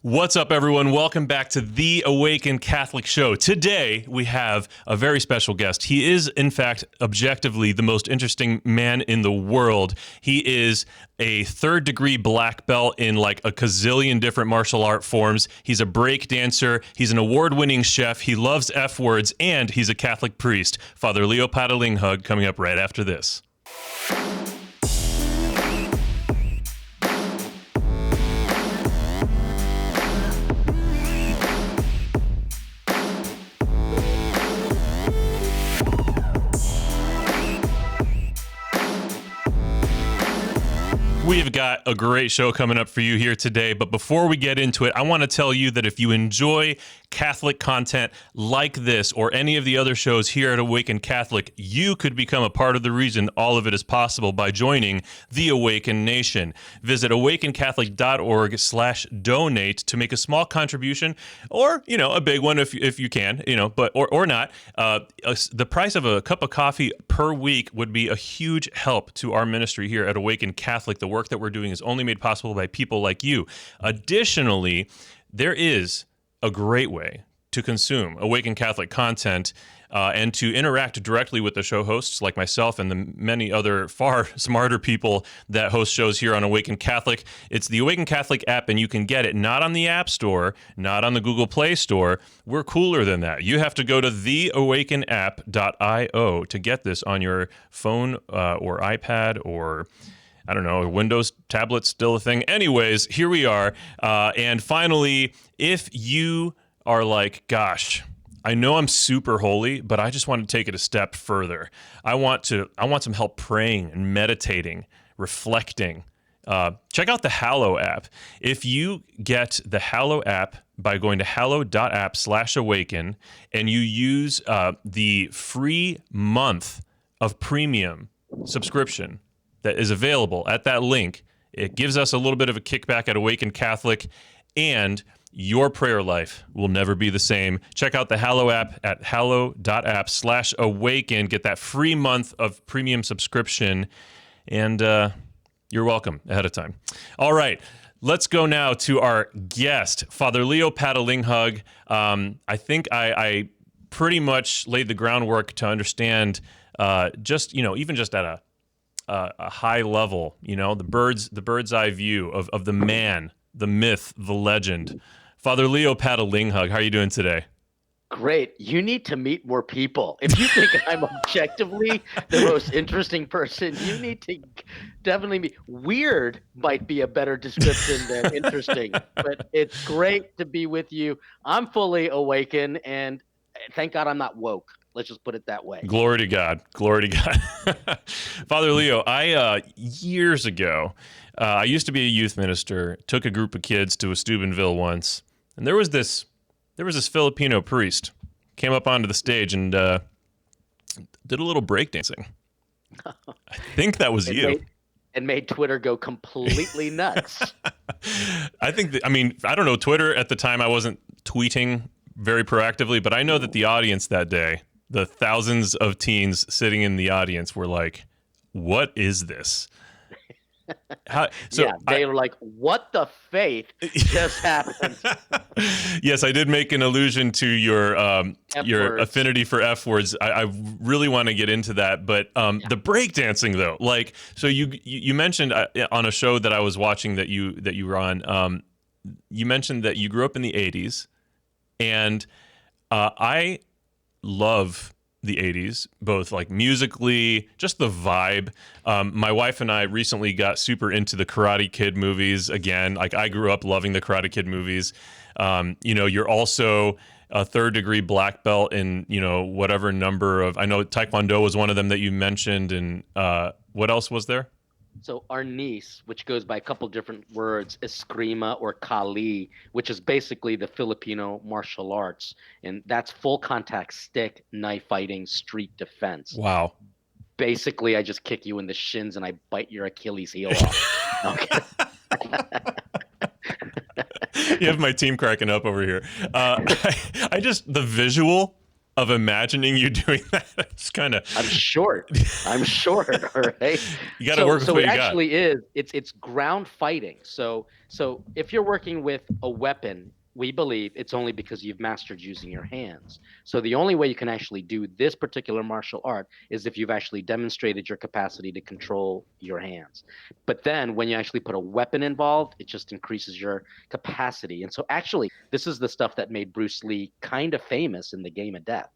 What's up, everyone? Welcome back to the Awaken Catholic Show. Today, we have a very special guest. He is, in fact, objectively the most interesting man in the world. He is a third-degree black belt in like a gazillion different martial art forms. He's a break dancer. He's an award-winning chef. He loves F words, and he's a Catholic priest. Father Leo Patalinghug coming up right after this. We've got a great show coming up for you here today, but before we get into it, I want to tell you that if you enjoy Catholic content like this or any of the other shows here at Awaken Catholic, you could become a part of the reason all of it is possible by joining the Awaken Nation. Visit awakencatholic.org/donate to make a small contribution, or, a big one if you can, but or not. The price of a cup of coffee per week would be a huge help to our ministry here at Awaken Catholic. The work that we're doing is only made possible by people like you. Additionally, there is a great way to consume Awaken Catholic content and to interact directly with the show hosts like myself and the many other far smarter people that host shows here on Awaken Catholic. It's the Awaken Catholic app, and you can get it not on the App Store, not on the Google Play Store. We're cooler than that. You have to go to theawakenapp.io to get this on your phone or iPad or I don't know, Windows tablet's still a thing. Anyways, here we are. And finally, if you are like, gosh, I know I'm super holy, but I just want to take it a step further. I want some help praying and meditating, reflecting. Check out the Hallow app. If you get the Hallow app by going to hallow.app/awaken and you use the free month of premium subscription that is available at that link, it gives us a little bit of a kickback at Awaken Catholic, and your prayer life will never be the same. Check out the Hallow app at hallow.app/awaken. Get that free month of premium subscription, and you're welcome ahead of time. All right, let's go now to our guest, Father Leo Patalinghug. I think I pretty much laid the groundwork to understand even just at a high level, the bird's eye view of the man, the myth, the legend. Father Leo Patalinghug, how are you doing today? Great. You need to meet more people. If you think I'm objectively the most interesting person, you need to definitely meet. Weird might be a better description than interesting, but it's great to be with you. I'm fully awakened, and thank God I'm not woke. Let's just put it that way. Glory to God. Glory to God. Father Leo, years ago, I used to be a youth minister, took a group of kids to a Steubenville once, and there was this Filipino priest, came up onto the stage and did a little breakdancing. I think that was you. And made Twitter go completely nuts. I don't know, Twitter at the time, I wasn't tweeting very proactively, but I know that the audience that day, the thousands of teens sitting in the audience were like, what is this? They were like, what the faith just happened? Yes, I did make an allusion to your affinity for F words. I really want to get into that, but the breakdancing though, so you mentioned on a show that I was watching that you were on, you mentioned that you grew up in the 80s, and I love the 80s, both like musically, just the vibe. My wife and I recently got super into the Karate Kid movies again. Like, I grew up loving the Karate Kid movies. You're also a third-degree black belt in, whatever number of, I know Taekwondo was one of them that you mentioned, and what else was there? So our niece, which goes by a couple different words, Eskrima or Kali, which is basically the Filipino martial arts. And that's full contact stick, knife fighting, street defense. Wow. Basically, I just kick you in the shins and I bite your Achilles heel off. Okay. You have my team cracking up over here. The visual of imagining you doing that. It's kind of. I'm short. I'm short. All right. You got to work with what it you got. actually is. It's ground fighting. So if you're working with a weapon, we believe it's only because you've mastered using your hands. So the only way you can actually do this particular martial art is if you've actually demonstrated your capacity to control your hands. But then when you actually put a weapon involved, it just increases your capacity. And so actually, this is the stuff that made Bruce Lee kind of famous in the Game of Death.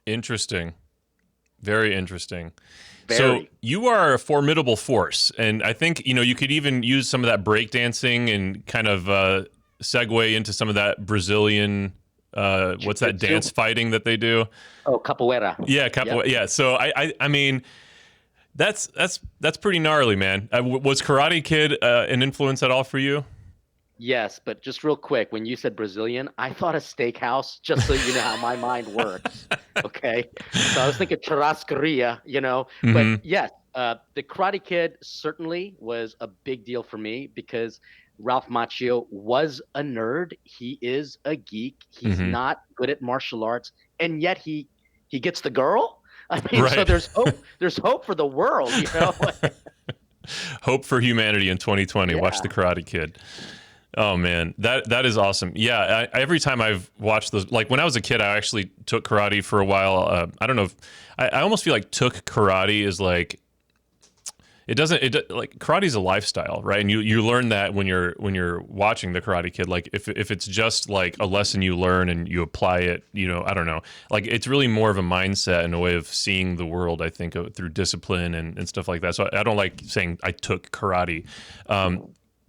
Interesting. Very interesting. Very. So you are a formidable force, and I think you could even use some of that breakdancing and kind of segue into some of that Brazilian what's that dance fighting that they do? Oh, capoeira. Yeah, capoeira. Yep. Yeah. So I mean, that's pretty gnarly, man. Was Karate Kid an influence at all for you? Yes, but just real quick, when you said Brazilian, I thought a steakhouse, just so you know how my mind works. Okay. So I was thinking churrascaria, Mm-hmm. But yes, the Karate Kid certainly was a big deal for me because Ralph Macchio was a nerd. He is a geek. He's Mm-hmm. not good at martial arts, and yet he gets the girl. I mean, right. So there's hope. There's hope for the world, Hope for humanity in 2020. Yeah. Watch the Karate Kid. Oh man, that is awesome. Yeah, every time I've watched those, like when I was a kid, I actually took karate for a while. I don't know if I almost feel like took karate is like like karate's a lifestyle, right? And you learn that when you're watching the Karate Kid. Like if it's just like a lesson you learn and you apply it, I don't know. Like it's really more of a mindset and a way of seeing the world, I think, through discipline and stuff like that. So I don't like saying I took karate.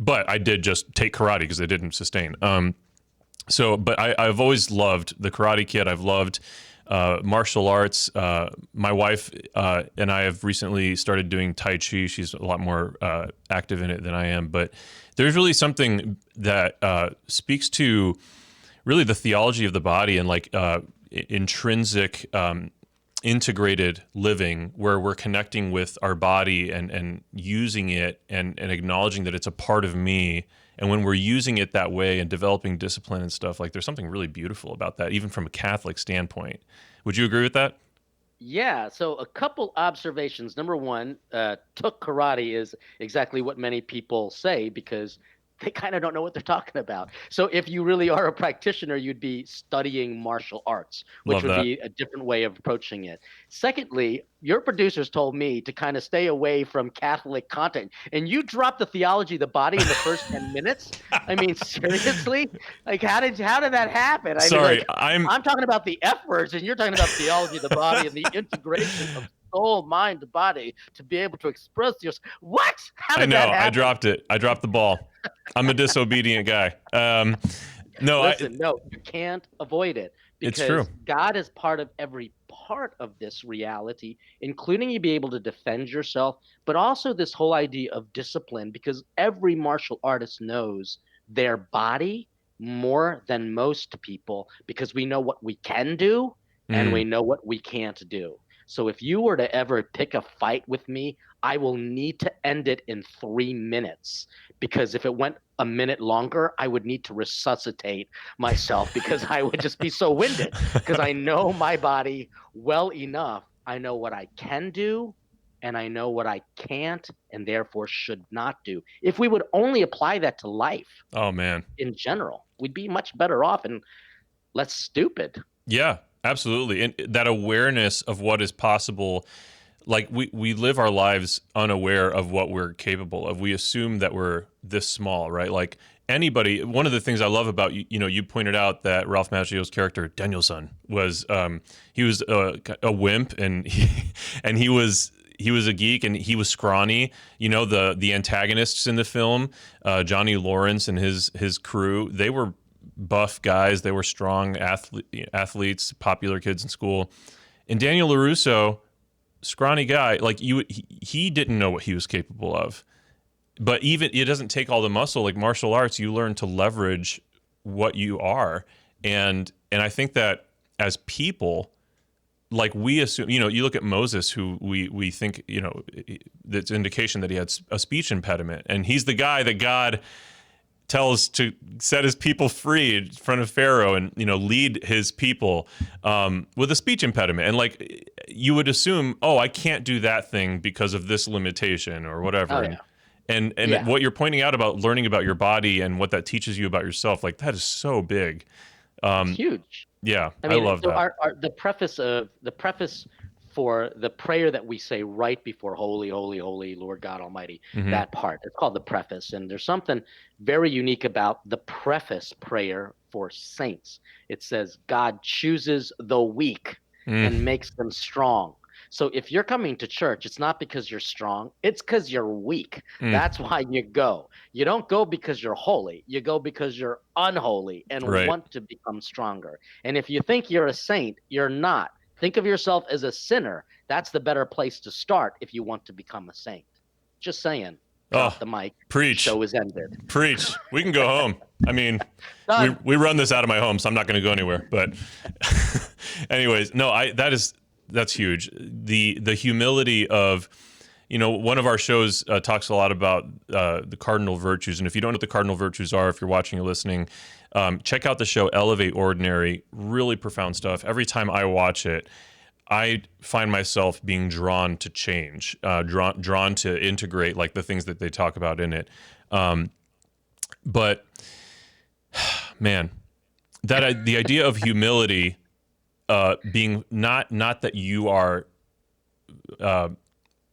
But I did just take karate because it didn't sustain. But I've always loved the Karate Kid. I've loved martial arts. My wife and I have recently started doing Tai Chi. She's a lot more active in it than I am. But there's really something that speaks to really the theology of the body and like intrinsic integrated living where we're connecting with our body and using it and acknowledging that it's a part of me. And when we're using it that way and developing discipline and stuff, like there's something really beautiful about that, even from a Catholic standpoint. Would you agree with that? Yeah. So a couple observations. Number one, took karate is exactly what many people say because they kind of don't know what they're talking about. So if you really are a practitioner, you'd be studying martial arts, which would be a different way of approaching it. Secondly, your producers told me to kind of stay away from Catholic content, and you dropped the theology of the body in the first 10 minutes. I mean, seriously? Like, how did that happen? Sorry, I'm talking about the F words, and you're talking about theology of the body and the integration of soul, mind, body to be able to express yourself. What? How did that happen? I dropped it. I dropped the ball. I'm a disobedient guy. No, you can't avoid it because it's true. God is part of every part of this reality, including you be able to defend yourself, but also this whole idea of discipline because every martial artist knows their body more than most people because we know what we can do and we know what we can't do. So if you were to ever pick a fight with me, I will need to end it in 3 minutes because if it went a minute longer, I would need to resuscitate myself because I would just be so winded because I know my body well enough. I know what I can do and I know what I can't and therefore should not do. If we would only apply that to life, oh man, in general, we'd be much better off and less stupid. Yeah, absolutely. And that awareness of what is possible, like we live our lives unaware of what we're capable of. We assume that we're this small, right? Like anybody, one of the things I love about, you pointed out that Ralph Macchio's character, Daniel-san, was, he was a wimp and he was a geek and he was scrawny. The antagonists in the film, Johnny Lawrence and his crew, they were buff guys. They were strong athletes, popular kids in school. And Daniel LaRusso, scrawny guy, like he didn't know what he was capable of. But even it doesn't take all the muscle. Like martial arts, you learn to leverage what you are. And I think that as people, like we assume, you look at Moses, who we think, that's indication that he had a speech impediment. And he's the guy that God tells to set his people free in front of Pharaoh and, lead his people with a speech impediment. And like, you would assume, oh, I can't do that thing because of this limitation or whatever. Oh, yeah. And Yeah. what you're pointing out about learning about your body and what that teaches you about yourself, like that is so big. It's huge. Yeah, I mean, love so that. the preface for the prayer that we say right before Holy, Holy, Holy, Lord God Almighty, Mhm. that part, it's called the preface. And there's something very unique about the preface prayer for saints. It says, God chooses the weak and makes them strong. So if you're coming to church, it's not because you're strong, it's because you're weak. That's why you go. You don't go because you're holy. You go because you're unholy and Right. want to become stronger. And if you think you're a saint, you're not. Think of yourself as a sinner. That's the better place to start if you want to become a saint. Just saying. Drop the mic. Preach. Show is ended. Preach. We can go home. I mean, Done. we run this out of my home, so I'm not going to go anywhere. But anyways, no, that's huge. The humility of, one of our shows talks a lot about the Cardinal Virtues. And if you don't know what the Cardinal Virtues are, if you're watching or listening, check out the show Elevate Ordinary. Really profound stuff. Every time I watch it, I find myself being drawn to change, drawn to integrate like the things that they talk about in it. But man, the idea of humility being not that you are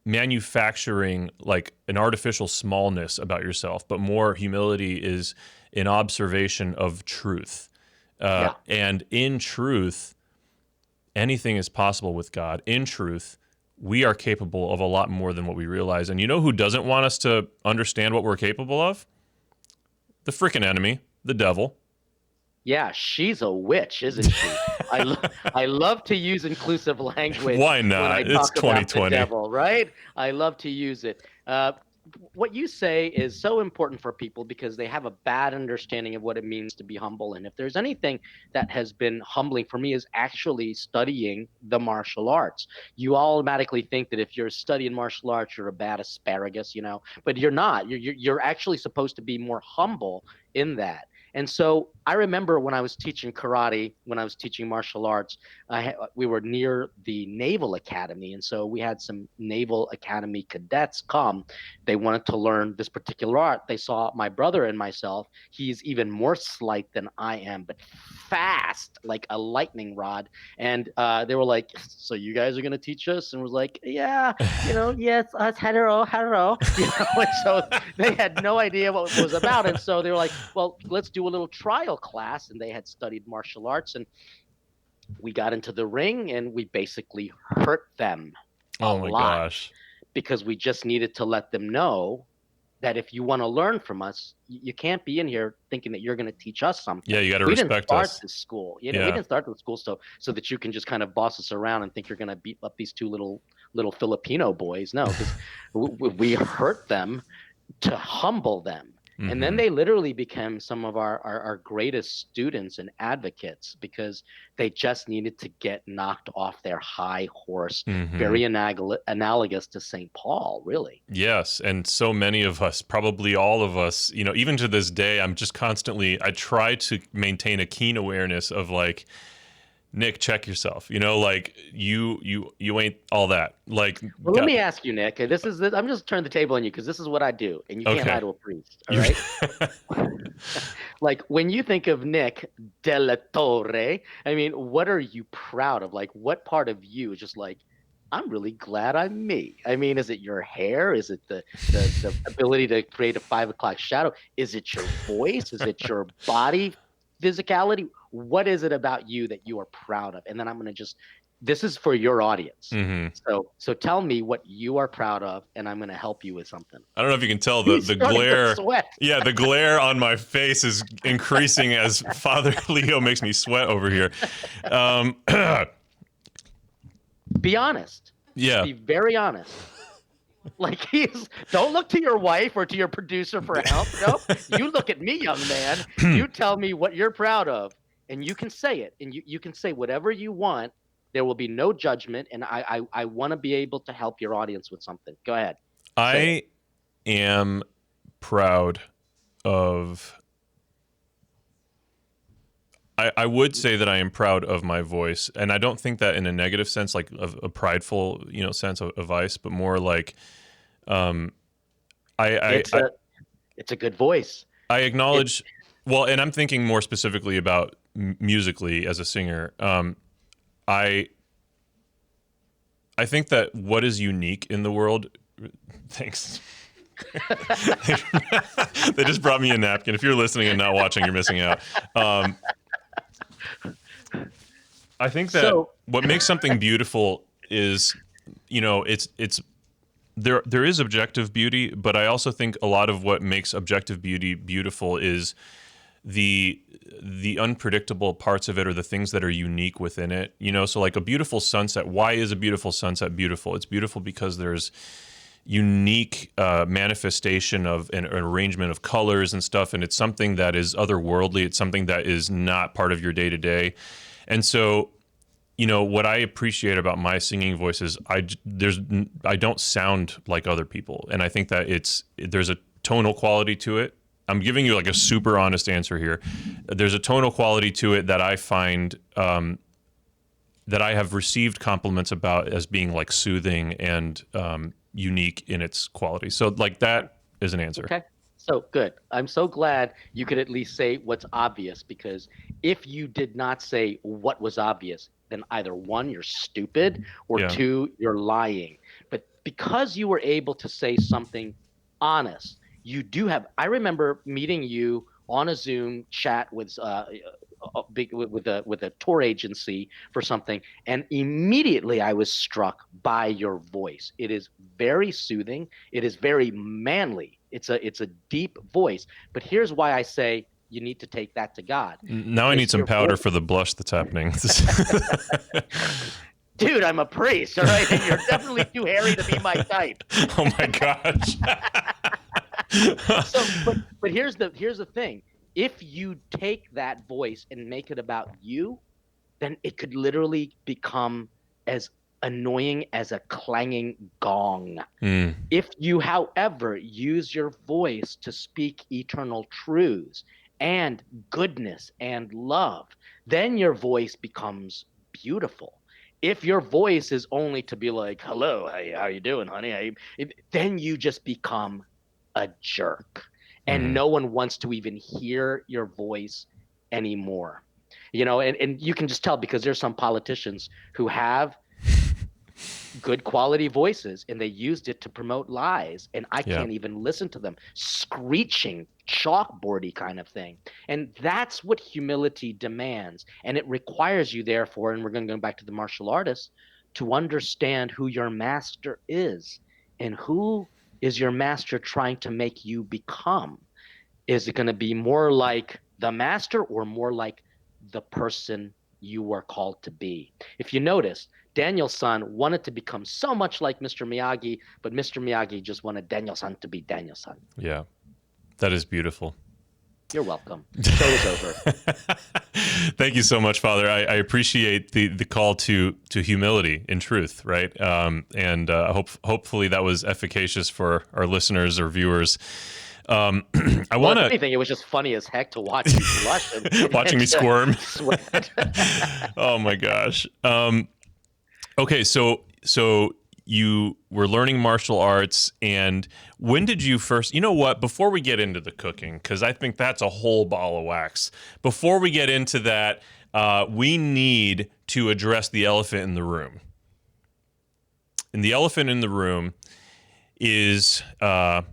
manufacturing like an artificial smallness about yourself, but more humility is an observation of truth. And in truth, anything is possible with God. In truth, we are capable of a lot more than what we realize. And you know who doesn't want us to understand what we're capable of? The freaking enemy, the devil. Yeah, she's a witch, isn't she? I love to use inclusive language. Why not? When I It's talk about 2020. the devil, right? I love to use it. What you say is so important for people because they have a bad understanding of what it means to be humble. And if there's anything that has been humbling for me is actually studying the martial arts. You automatically think that if you're studying martial arts, you're a bad asparagus, but you're not. You're actually supposed to be more humble in that. And so I remember when I was teaching karate, when I was teaching martial arts, we were near the Naval Academy. And so we had some Naval Academy cadets come. They wanted to learn this particular art. They saw my brother and myself. He's even more slight than I am, but fast, like a lightning rod. And they were like, so you guys are going to teach us? And was like, yeah, yes, us hetero. And so they had no idea what it was about. And so they were like, well, let's do a little trial class. And they had studied martial arts. And we got into the ring and we basically hurt them a lot. Gosh. Because we just needed to let them know that if you want to learn from us, you can't be in here thinking that you're going to teach us something. Yeah, you got to respect us. We didn't start this school. We didn't start the school so that you can just kind of boss us around and think you're going to beat up these two little Filipino boys. No, because we hurt them to humble them. Mm-hmm. And then they literally became some of our greatest students and advocates because they just needed to get knocked off their high horse. Mm-hmm. Very analogous to St. Paul, really. Yes. And so many of us, probably all of us, even to this day, I'm just constantly, I try to maintain a keen awareness of like, Nick, check yourself. Like you ain't all that. Like, well, let me ask you, Nick. I'm just turning the table on you because this is what I do, and you can't lie to a priest. All right. Like when you think of Nick De La Torre, I mean, what are you proud of? Like, what part of you is just like, I'm really glad I'm me. I mean, is it your hair? Is it the ability to create a 5 o'clock shadow? Is it your voice? Is it your body physicality? What is it about you that you are proud of? And then I'm going to this is for your audience. Mm-hmm. So tell me what you are proud of, and I'm going to help you with something. I don't know if you can tell the glare. Yeah, the glare on my face is increasing as Father Leo makes me sweat over here. Be honest. Yeah. Be very honest. Like don't look to your wife or to your producer for help. No, you look at me, young man. You tell me what you're proud of, and you can say it, and you can say whatever you want. There will be no judgment, and I want to be able to help your audience with something. Go ahead. I am proud of I would say that I am proud of my voice, and I don't think that in a negative sense, like a prideful, sense of vice, but more like, um, I, It's I, a it's a good voice. I It acknowledge, well, and I'm thinking more specifically about musically as a singer. I, I think that what is unique in the world, thanks. They just brought me a napkin. If you're listening and not watching, you're missing out. I think that so what makes something beautiful is, it's there is objective beauty, but I also think a lot of what makes objective beauty beautiful is the unpredictable parts of it, or the things that are unique within it. So like a beautiful sunset. Why is a beautiful sunset beautiful? It's beautiful because there's unique manifestation of an arrangement of colors and stuff, and it's something that is otherworldly. It's something that is not part of your day to day. And so, what I appreciate about my singing voice is I don't sound like other people, and I think that there's a tonal quality to it. I'm giving you like a super honest answer here. There's a tonal quality to it that I find that I have received compliments about as being like soothing and unique in its quality. So like that is an answer. Okay. So good. I'm so glad you could at least say what's obvious, because if you did not say what was obvious, then either one, you're stupid, or Yeah. two, you're lying. But because you were able to say something honest, you do have. I remember meeting you on a Zoom chat with with a tour agency for something, and immediately I was struck by your voice. It is very soothing. It is very manly. It's a deep voice. But here's why I say you need to take that to God. Now I need some powder for the blush that's happening. Dude, I'm a priest, all right? And you're definitely too hairy to be my type. Oh my gosh. But here's the thing. If you take that voice and make it about you, then it could literally become as annoying as a clanging gong. Mm. If you, however, use your voice to speak eternal truths and goodness and love, then your voice becomes beautiful. If your voice is only to be like, hello, how you doing, honey? Then you just become a jerk. And no one wants to even hear your voice anymore. And you can just tell, because there's some politicians who have good quality voices and they used it to promote lies, and I can't even listen to them. Screeching, chalkboardy kind of thing. And that's what humility demands. And it requires you, therefore, and we're going to go back to the martial artist, to understand who your master is and who is your master trying to make you become. Is it going to be more like the master or more like the person you were called to be? If you notice, Daniel-san wanted to become so much like Mr. Miyagi, but Mr. Miyagi just wanted Daniel-san to be Daniel-san. Yeah, that is beautiful. You're welcome. Show is over. Thank you so much, Father. I appreciate the call to humility in truth, right? And hopefully that was efficacious for our listeners or viewers. I want to. If anything, it was just funny as heck to watch you blush and watching me squirm. Sweat. Oh my gosh. Okay, so you were learning martial arts, and when did you first, you know what, before we get into the cooking, because I think that's a whole ball of wax, before we get into that, we need to address the elephant in the room. And the elephant in the room is our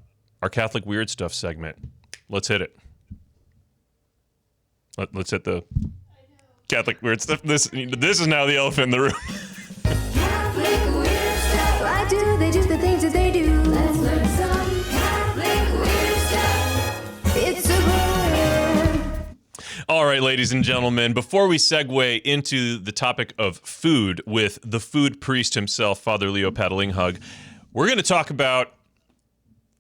Catholic Weird Stuff segment. Let's hit it. Let's hit the Catholic Weird Stuff. This is now the elephant in the room. Catholic weird stuff. Why do they do the things that they do? Let's learn some Catholic weird stuff. It's a word. All right, ladies and gentlemen, before we segue into the topic of food with the food priest himself, Father Leo Patalinghug, we're going to talk about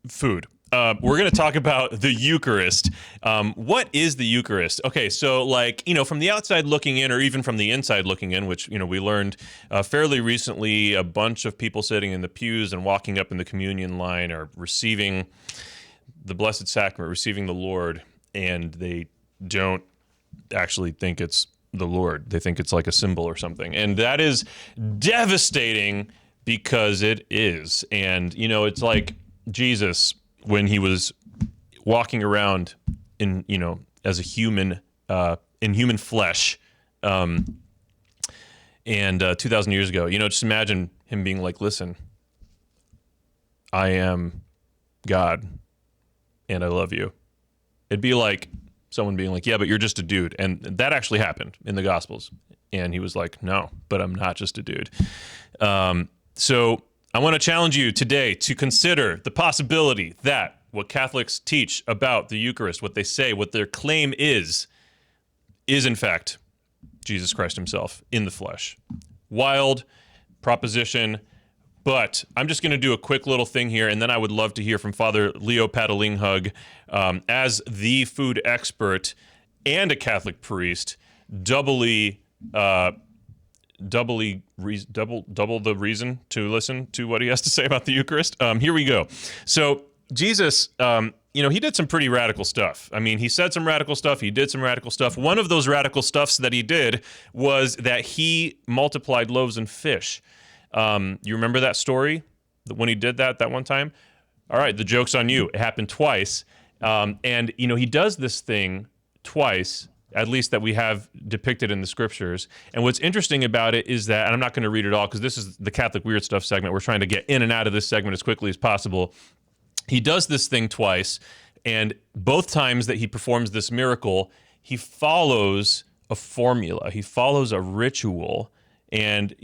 food. We're going to talk about the Eucharist. What is the Eucharist? Okay, so from the outside looking in, or even from the inside looking in, which, we learned fairly recently, a bunch of people sitting in the pews and walking up in the communion line are receiving the Blessed Sacrament, receiving the Lord, and they don't actually think it's the Lord. They think it's like a symbol or something. And that is devastating because it is. And, you know, it's like Jesus when he was walking around in, you know, as a human, in human flesh, and 2,000 years ago, you know, just imagine him being like, listen, I am God and I love you. It'd be like someone being like, yeah, but you're just a dude. And that actually happened in the Gospels. And he was like, no, but I'm not just a dude. So I want to challenge you today to consider the possibility that what Catholics teach about the Eucharist, what they say, what their claim is in fact Jesus Christ himself in the flesh. Wild proposition, but I'm just going to do a quick little thing here, and then I would love to hear from Father Leo Patalinghug, as the food expert and a Catholic priest, double the reason to listen to what he has to say about the Eucharist. Here we go. So Jesus, he did some pretty radical stuff. I mean, he said some radical stuff. He did some radical stuff. One of those radical stuffs that he did was that he multiplied loaves and fish. You remember that story when he did that one time? All right, the joke's on you. It happened twice. And he does this thing twice, at least that we have depicted in the scriptures. And what's interesting about it is that, and I'm not going to read it all because this is the Catholic Weird Stuff segment. We're trying to get in and out of this segment as quickly as possible. He does this thing twice, and both times that he performs this miracle, he follows a formula. He follows a ritual. And,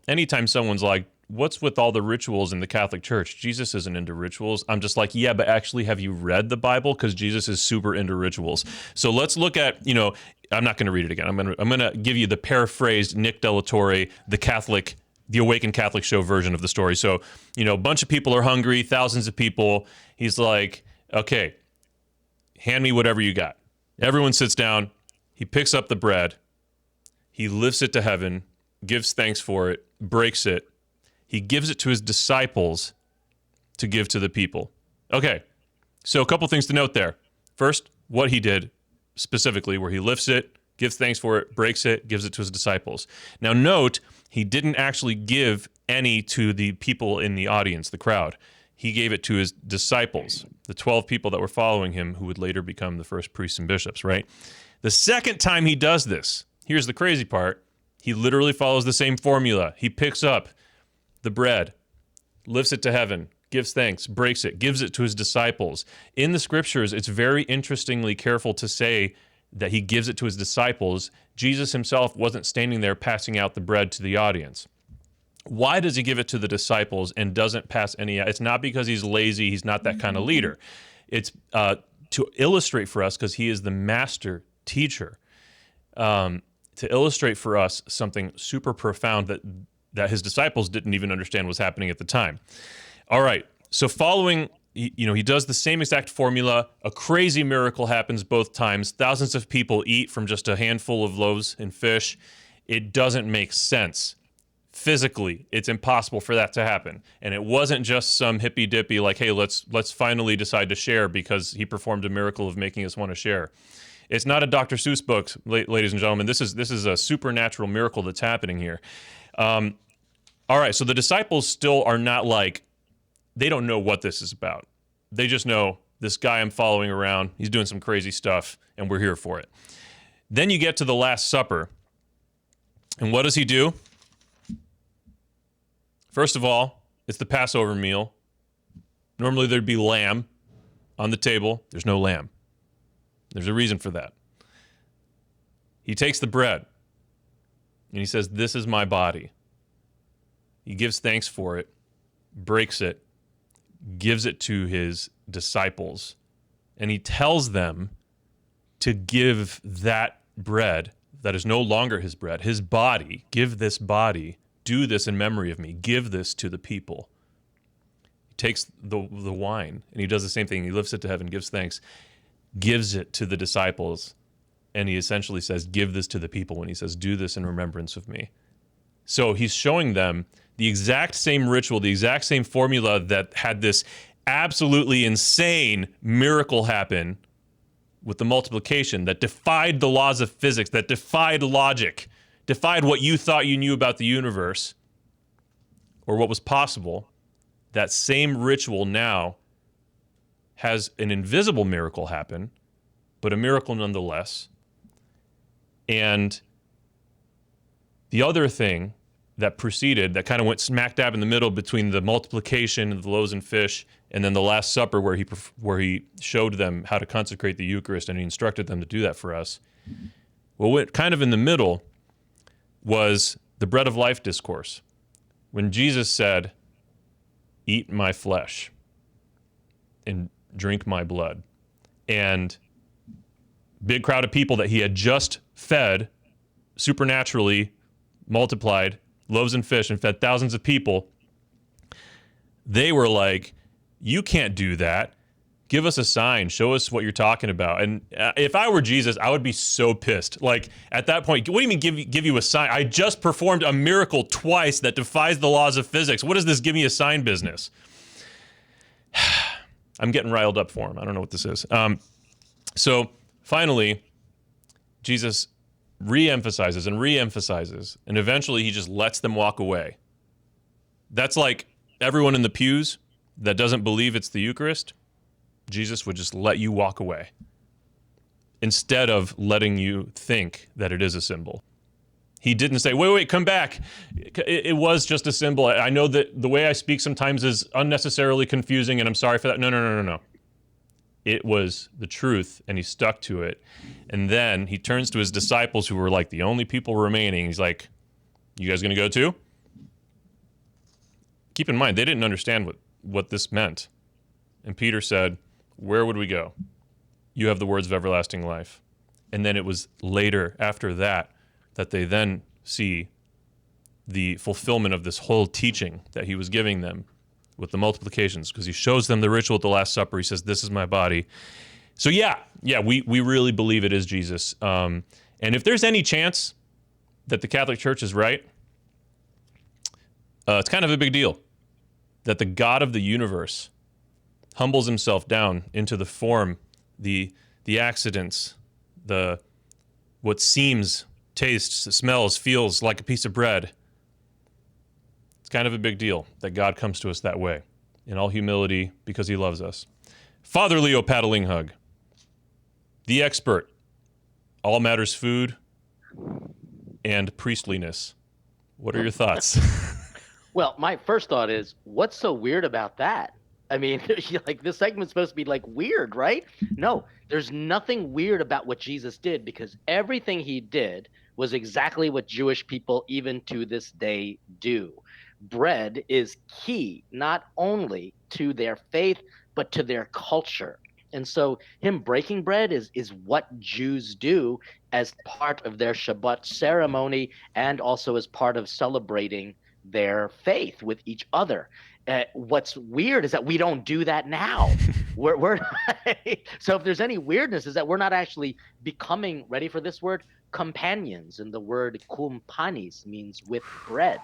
anytime someone's like, what's with all the rituals in the Catholic Church? Jesus isn't into rituals. I'm just like, yeah, but actually, have you read the Bible? Because Jesus is super into rituals. So let's look at, I'm not going to read it again. I'm going to give you the paraphrased Nick De La Torre, the Awaken Catholic Show version of the story. So, a bunch of people are hungry, thousands of people. He's like, okay, hand me whatever you got. Everyone sits down. He picks up the bread. He lifts it to heaven, gives thanks for it, breaks it. He gives it to his disciples to give to the people. Okay, so a couple things to note there. First, what he did specifically, where he lifts it, gives thanks for it, breaks it, gives it to his disciples. Now note, he didn't actually give any to the people in the audience, the crowd. He gave it to his disciples, the 12 people that were following him who would later become the first priests and bishops, right? The second time he does this, here's the crazy part, he literally follows the same formula. He picks up the bread, lifts it to heaven, gives thanks, breaks it, gives it to his disciples. In the scriptures, it's very interestingly careful to say that he gives it to his disciples. Jesus himself wasn't standing there passing out the bread to the audience. Why does he give it to the disciples and doesn't pass any out? It's not because he's lazy. He's not that kind of leader. It's to illustrate for us, because he is the master teacher, to illustrate for us something super profound that his disciples didn't even understand was happening at the time. All right, so following, he does the same exact formula. A crazy miracle happens both times. Thousands of people eat from just a handful of loaves and fish. It doesn't make sense. Physically, it's impossible for that to happen. And it wasn't just some hippy-dippy like, hey, let's finally decide to share because he performed a miracle of making us want to share. It's not a Dr. Seuss book, ladies and gentlemen. This is a supernatural miracle that's happening here. All right, so the disciples still are not like, they don't know what this is about. They just know this guy I'm following around, he's doing some crazy stuff, and we're here for it. Then you get to the Last Supper. And what does he do? First of all, it's the Passover meal. Normally there'd be lamb on the table. There's no lamb. There's a reason for that. He takes the bread and he says, this is my body. He gives thanks for it, breaks it, gives it to his disciples, and he tells them to give that bread that is no longer his bread, his body, give this body, do this in memory of me, give this to the people. He takes the wine and he does the same thing. He lifts it to heaven, gives thanks, gives it to the disciples, and he essentially says, give this to the people when he says, do this in remembrance of me. So he's showing them the exact same ritual, the exact same formula that had this absolutely insane miracle happen with the multiplication that defied the laws of physics, that defied logic, defied what you thought you knew about the universe or what was possible, that same ritual now has an invisible miracle happen, but a miracle nonetheless. And the other thing that preceded, that kind of went smack dab in the middle between the multiplication of the loaves and fish and then the Last Supper where he showed them how to consecrate the Eucharist and he instructed them to do that for us. Well, what kind of in the middle was the bread of life discourse. When Jesus said, "Eat my flesh and drink my blood." And big crowd of people that he had just fed, supernaturally multiplied loaves and fish and fed thousands of people, they were like, "You can't do that. Give us a sign. Show us what you're talking about." And if I were Jesus, I would be so pissed. Like, at that point, what do you mean give you a sign? I just performed a miracle twice that defies the laws of physics. What is this give me a sign business? I'm getting riled up for him. I don't know what this is. So finally, Jesus re-emphasizes, and eventually he just lets them walk away. That's like everyone in the pews that doesn't believe it's the Eucharist. Jesus would just let you walk away instead of letting you think that it is a symbol. He didn't say, wait, come back. It was just a symbol. I know that the way I speak sometimes is unnecessarily confusing, and I'm sorry for that. No. It was the truth, and he stuck to it. And then he turns to his disciples, who were like the only people remaining. He's like, "You guys going to go too?" Keep in mind, they didn't understand what this meant. And Peter said, "Where would we go? You have the words of everlasting life." And then it was later, after that they then see the fulfillment of this whole teaching that he was giving them with the multiplications, because he shows them the ritual at the Last Supper. He says, "This is my body." So we really believe it is Jesus. And if there's any chance that the Catholic Church is right, it's kind of a big deal that the God of the universe humbles himself down into the form, the accidents, what seems, tastes, smells, feels like a piece of bread. It's kind of a big deal that God comes to us that way, in all humility, because he loves us. Father Leo Patalinghug, the expert, all matters food and priestliness. What are your thoughts? Well, my first thought is, what's so weird about that? I mean, like, this segment's supposed to be like weird, right? No, there's nothing weird about what Jesus did, because everything he did was exactly what Jewish people even to this day do. Bread is key, not only to their faith, but to their culture. And so him breaking bread is what Jews do as part of their Shabbat ceremony, and also as part of celebrating their faith with each other. What's weird is that we don't do that now. we're so if there's any weirdness, is that we're not actually becoming, ready for this word, companions. And the word kumpanis means with bread.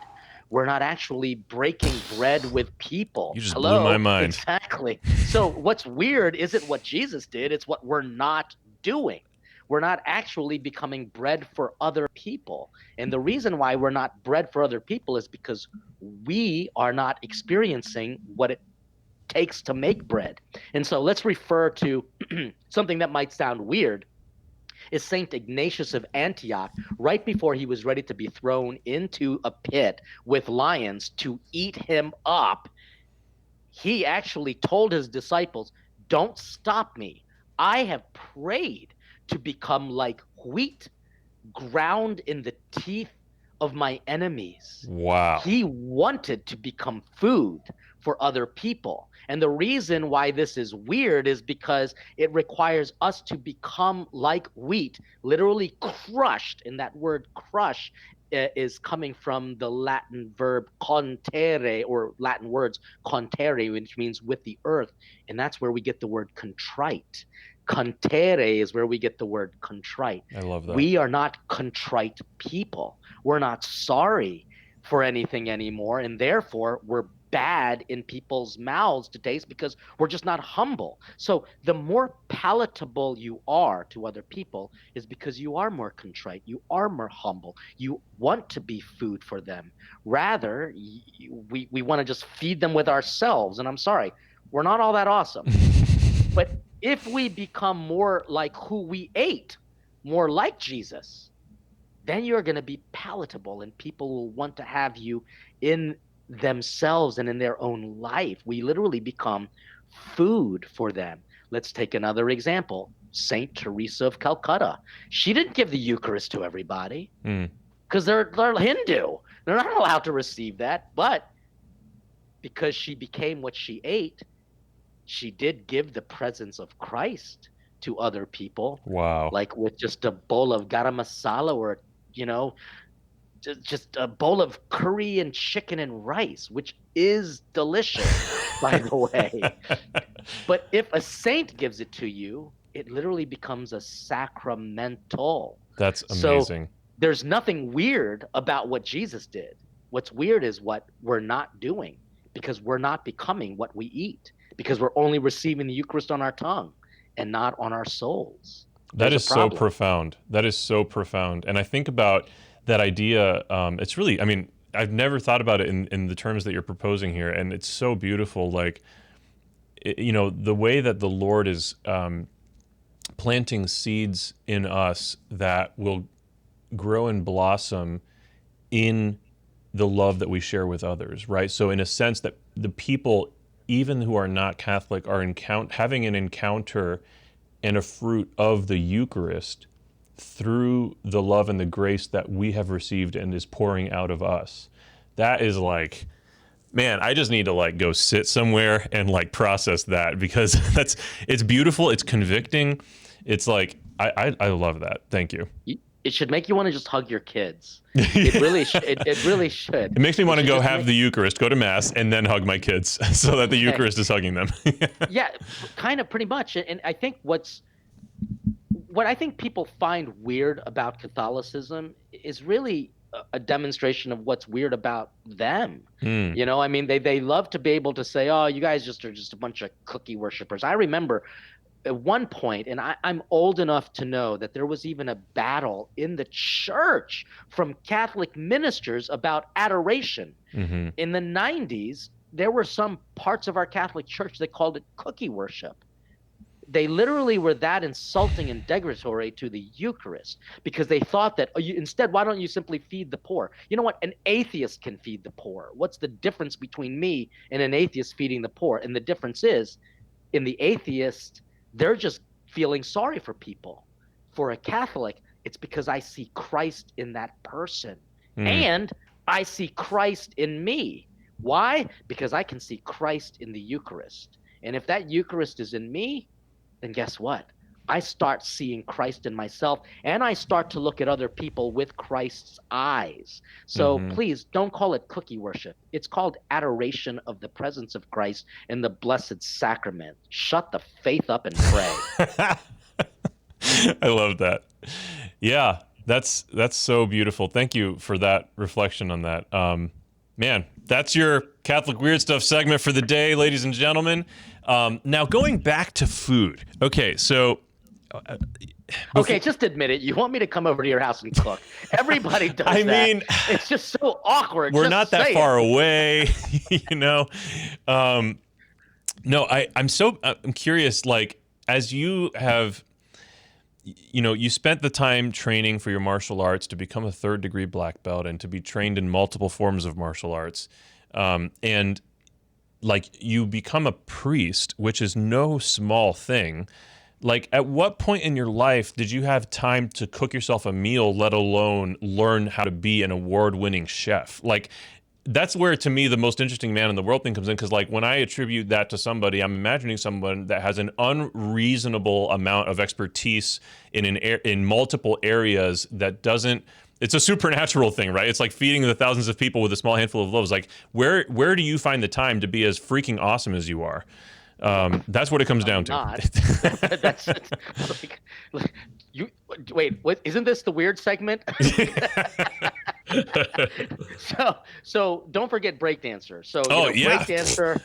We're not actually breaking bread with people. You just blew my mind. Exactly. So what's weird isn't what Jesus did, it's what we're not doing. We're not actually becoming bread for other people. And the reason why we're not bread for other people is because we are not experiencing what it takes to make bread. And so let's refer to something that might sound weird. Is Saint Ignatius of Antioch, right before he was ready to be thrown into a pit with lions to eat him up. He actually told his disciples, "Don't stop me. I have prayed to become like wheat ground in the teeth of my enemies." Wow. He wanted to become food for other people. And the reason why this is weird is because it requires us to become like wheat, literally crushed. And that word crush is coming from the Latin verb contere, or Latin words contere, which means with the earth. And that's where we get the word contrite. Contere is where we get the word contrite. I love that. We are not contrite people. We're not sorry for anything anymore, and therefore we're bad in people's mouths to taste because we're just not humble. So the more palatable you are to other people is because you are more contrite, you are more humble, you want to be food for them. Rather, we want to just feed them with ourselves. And I'm sorry, we're not all that awesome. But if we become more like who we ate, more like Jesus, then you're going to be palatable and people will want to have you in themselves and in their own life. We literally become food for them. Let's take another example. Saint Teresa of Calcutta. She didn't give the Eucharist to everybody because they're Hindu. They're not allowed to receive that. But because she became what she ate, she did give the presence of Christ to other people. Wow. Like with just a bowl of garam masala or, just a bowl of curry and chicken and rice, which is delicious, by the way. But if a saint gives it to you, it literally becomes a sacramental. That's amazing. So there's nothing weird about what Jesus did. What's weird is what we're not doing, because we're not becoming what we eat, because we're only receiving the Eucharist on our tongue and not on our souls. That is so profound. That is so profound. And I think about that idea. It's really, I mean, I've never thought about it in the terms that you're proposing here. And it's so beautiful. Like, the way that the Lord is planting seeds in us that will grow and blossom in the love that we share with others, right? So in a sense that the people, even who are not Catholic, are having an encounter and a fruit of the Eucharist through the love and the grace that we have received and is pouring out of us. That is like, man, I just need to like go sit somewhere and like process that, because it's beautiful, it's convicting. It's like, I love that. Thank you. It should make you want to just hug your kids. It really should. It really should. It makes me want to go have the Eucharist, go to Mass, and then hug my kids so that the Eucharist is hugging them. Yeah, kind of, pretty much. And I think what I think people find weird about Catholicism is really a demonstration of what's weird about them. I mean, they love to be able to say, oh, you guys are just a bunch of cookie worshipers. I remember at one point, and I'm old enough to know that there was even a battle in the church from Catholic ministers about adoration. In the 90s, there were some parts of our Catholic church that called it cookie worship. They literally were that insulting and degradatory to the Eucharist, because they thought that instead, why don't you simply feed the poor? You know what? An atheist can feed the poor. What's the difference between me and an atheist feeding the poor? And the difference is, in the atheist, they're just feeling sorry for people. For a Catholic, it's because I see Christ in that person. And I see Christ in me. Why? Because I can see Christ in the Eucharist. And if that Eucharist is in me, then guess what? I start seeing Christ in myself, and I start to look at other people with Christ's eyes. So please don't call it cookie worship. It's called adoration of the presence of Christ in the Blessed Sacrament. Shut the faith up and pray. I love that. Yeah, that's so beautiful. Thank you for that reflection on that. Man, that's your Catholic Weird Stuff segment for the day, ladies and gentlemen. Now, going back to food. Okay, so... Okay, just admit it. You want me to come over to your house and cook. Everybody does I that. mean, it's just so awkward. We're just not that far away, No, I'm curious, like, as you have, you spent the time training for your martial arts to become a 3rd degree black belt and to be trained in multiple forms of martial arts. And like, you become a priest, which is no small thing. Like, at what point in your life did you have time to cook yourself a meal, let alone learn how to be an award-winning chef? Like, that's where, to me, the most interesting man in the world thing comes in, because, like, when I attribute that to somebody, I'm imagining someone that has an unreasonable amount of expertise in multiple areas that doesn't. It's a supernatural thing, right? It's like feeding the thousands of people with a small handful of loaves. Like, where do you find the time to be as freaking awesome as you are? That's what it comes down to. That's like, you wait. What? Isn't this the weird segment? So don't forget breakdancer. So Oh, yeah. breakdancer,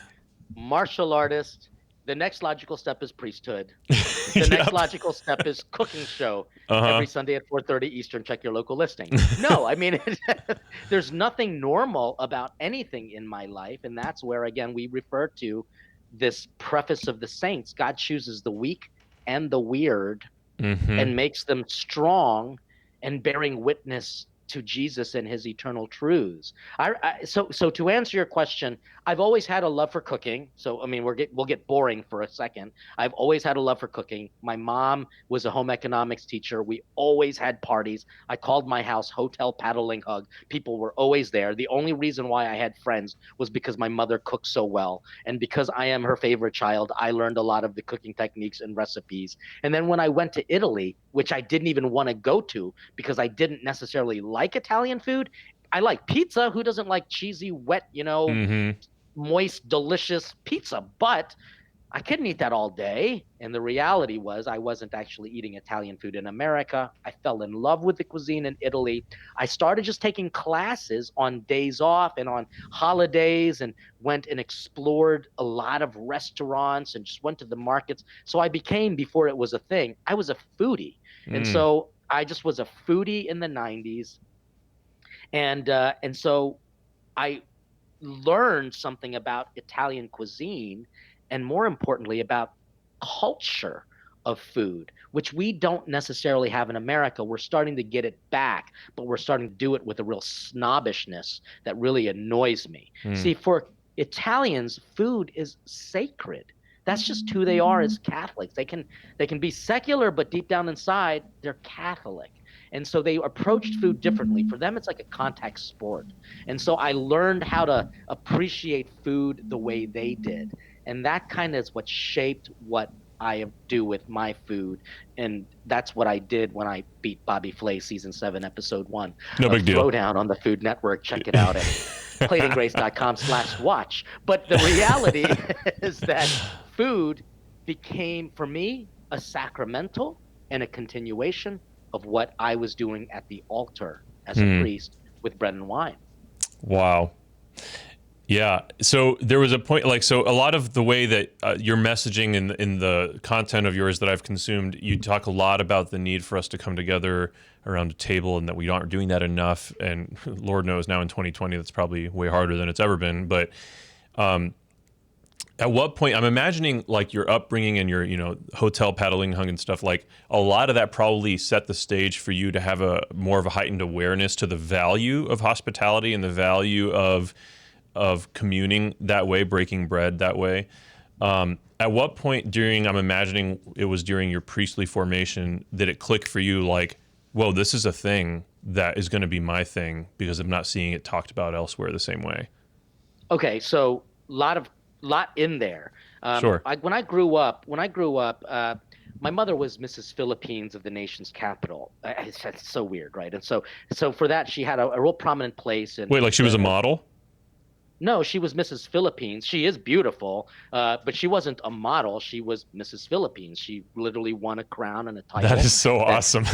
martial artist. The next logical step is priesthood. The next Yep. logical step is cooking show Uh-huh. every Sunday at 4:30 Eastern. Check your local listing. No, I mean, there's nothing normal about anything in my life, and that's where again we refer to this preface of the saints. God chooses the weak and the weird Mm-hmm. and makes them strong and bearing witness to Jesus and his eternal truths. So to answer your question, I've always had a love for cooking. So I mean, we'll get boring for a second. I've always had a love for cooking. My mom was a home economics teacher. We always had parties. I called my house Hotel Patalinghug. People were always there. The only reason why I had friends was because my mother cooked so well, and because I am her favorite child, I learned a lot of the cooking techniques and recipes. And then when I went to Italy, which I didn't even want to go to because I didn't necessarily like Italian food, I like pizza. Who doesn't like cheesy, wet, Mm-hmm. moist, delicious pizza? But I couldn't eat that all day. And the reality was, I wasn't actually eating Italian food in America. I fell in love with the cuisine in Italy. I started just taking classes on days off and on holidays and went and explored a lot of restaurants and just went to the markets. So I became, before it was a thing, I was a foodie. And Mm. so I just was a foodie in the 90s. And so I learned something about Italian cuisine and more importantly about culture of food, which we don't necessarily have in America. We're starting to get it back, but we're starting to do it with a real snobbishness that really annoys me. Mm. See, for Italians, food is sacred. That's just who they are as Catholics. They can be secular, but deep down inside, they're Catholic. And so they approached food differently. For them, it's like a contact sport. And so I learned how to appreciate food the way they did. And that kind of is what shaped what I do with my food. And that's what I did when I beat Bobby Flay season 7, episode 1 No of big deal. Throwdown on the Food Network. Check it out at platinggrace.com/watch. But the reality is that food became, for me, a sacramental and a continuation of what I was doing at the altar as a priest with bread and wine. Wow. Yeah. So there was a point, like, so a lot of the way that your messaging in the content of yours that I've consumed, you talk a lot about the need for us to come together around a table and that we aren't doing that enough. And Lord knows now in 2020, that's probably way harder than it's ever been. But at what point, I'm imagining like your upbringing and your, hotel paddling hung and stuff, like a lot of that probably set the stage for you to have a more of a heightened awareness to the value of hospitality and the value of communing that way, breaking bread that way. At what point I'm imagining it was during your priestly formation, did it click for you like, whoa, this is a thing that is going to be my thing because I'm not seeing it talked about elsewhere the same way? Okay, so lot in there. Sure. When I grew up, my mother was Mrs. Philippines of the nation's capital. It's so weird, right? And so for that, she had a real prominent place. Wait, like she was a model? No, she was Mrs. Philippines. She is beautiful, but she wasn't a model. She was Mrs. Philippines. She literally won a crown and a title. That is so awesome.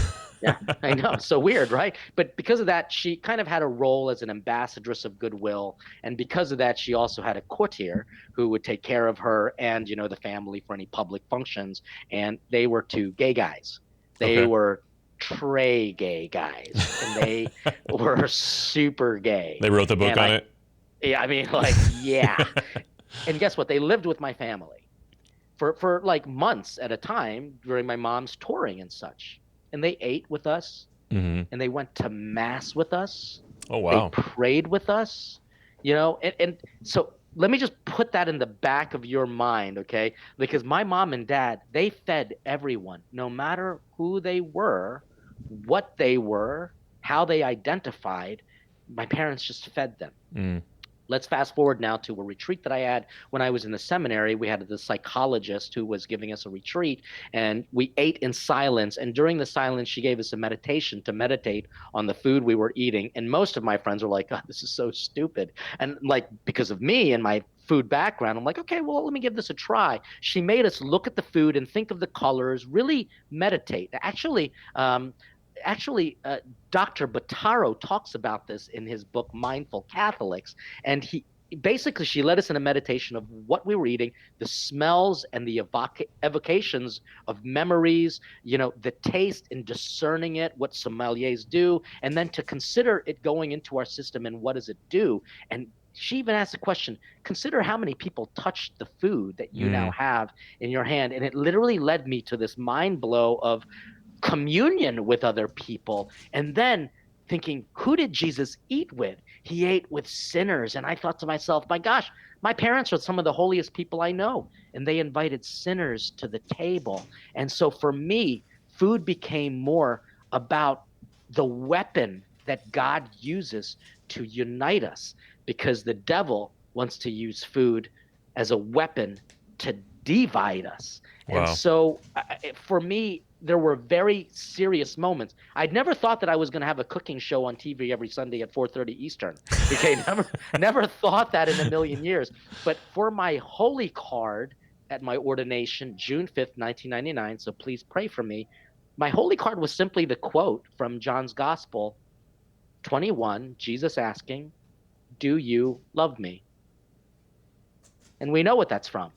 Yeah, I know. So weird, right? But because of that, she kind of had a role as an ambassadress of goodwill. And because of that, she also had a courtier who would take care of her and, the family for any public functions. And they were two gay guys. They Okay. were tray gay guys, and they were super gay. They wrote the book on it? Yeah, I mean, like, yeah. And guess what? They lived with my family for like months at a time during my mom's touring and such. And they ate with us, Mm-hmm. and they went to mass with us. Oh, wow. They prayed with us, and so let me just put that in the back of your mind, okay? Because my mom and dad, they fed everyone, no matter who they were, what they were, how they identified. My parents just fed them. Mm. Let's fast forward now to a retreat that I had when I was in the seminary. We had the psychologist who was giving us a retreat, and we ate in silence. And during the silence, she gave us a meditation to meditate on the food we were eating. And most of my friends were like, "God, this is so stupid." And like, because of me and my food background, I'm like, okay, well, let me give this a try. She made us look at the food and think of the colors, really meditate. Actually, actually, Dr. Bottaro talks about this in his book Mindful Catholics, and she led us in a meditation of what we were eating, the smells and the evocations of memories, the taste and discerning it, what sommeliers do, and then to consider it going into our system and what does it do. And she even asked the question, consider how many people touched the food that you now have in your hand. And it literally led me to this mind blow of communion with other people. And then thinking, who did Jesus eat with? He ate with sinners. And I thought to myself, my gosh, my parents are some of the holiest people I know, and they invited sinners to the table. And so for me, food became more about the weapon that God uses to unite us, because the devil wants to use food as a weapon to divide us. Wow. And so for me, there were very serious moments. I'd never thought that I was going to have a cooking show on TV every Sunday at 4:30 Eastern. Okay, never thought that in a million years. But for my holy card at my ordination, June 5th, 1999, so please pray for me, my holy card was simply the quote from John's Gospel 21, Jesus asking, "Do you love me?" And we know what that's from.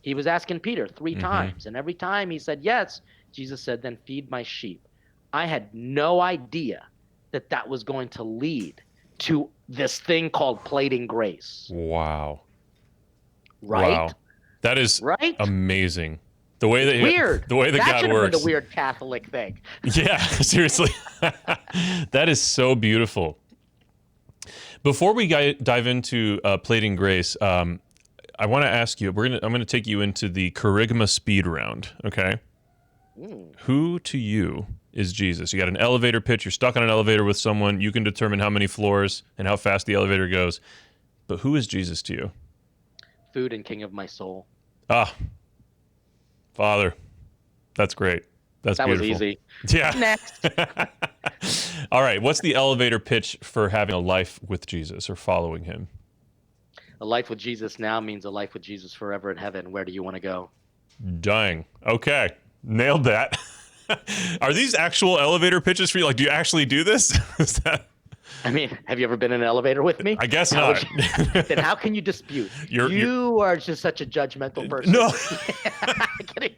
He was asking Peter 3 times, and every time he said yes, Jesus said, "Then feed my sheep." I had no idea that that was going to lead to this thing called plating grace. Wow. Right? Wow. That is right? amazing. The way that weird. The way that God should works. have been the weird Catholic thing. Yeah, seriously. That is so beautiful. Before we dive into plating grace, I want to ask you. I'm going to take you into the Kerygma speed round. Okay. Who to you is Jesus? You got an elevator pitch. You're stuck on an elevator with someone. You can determine how many floors and how fast the elevator goes. But who is Jesus to you? Food and king of my soul. Ah, Father. That's great. That beautiful. Was easy. Yeah. Next. All right. What's the elevator pitch for having a life with Jesus or following him? A life with Jesus now means a life with Jesus forever in heaven. Where do you want to go? Dang. Okay. Nailed that. Are these actual elevator pitches for you? Like, do you actually do this? Is that... I mean, have you ever been in an elevator with me? I guess not. Then how can you dispute? You are just such a judgmental person. No. I'm kidding.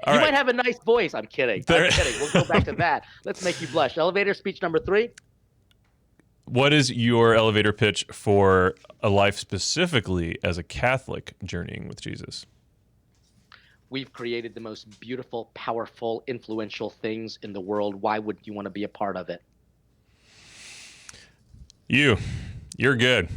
You might have a nice voice. I'm kidding. I'm kidding. We'll go back to that. Let's make you blush. Elevator speech number 3. What is your elevator pitch for a life specifically as a Catholic journeying with Jesus? We've created the most beautiful, powerful, influential things in the world. Why would you want to be a part of it? You're good.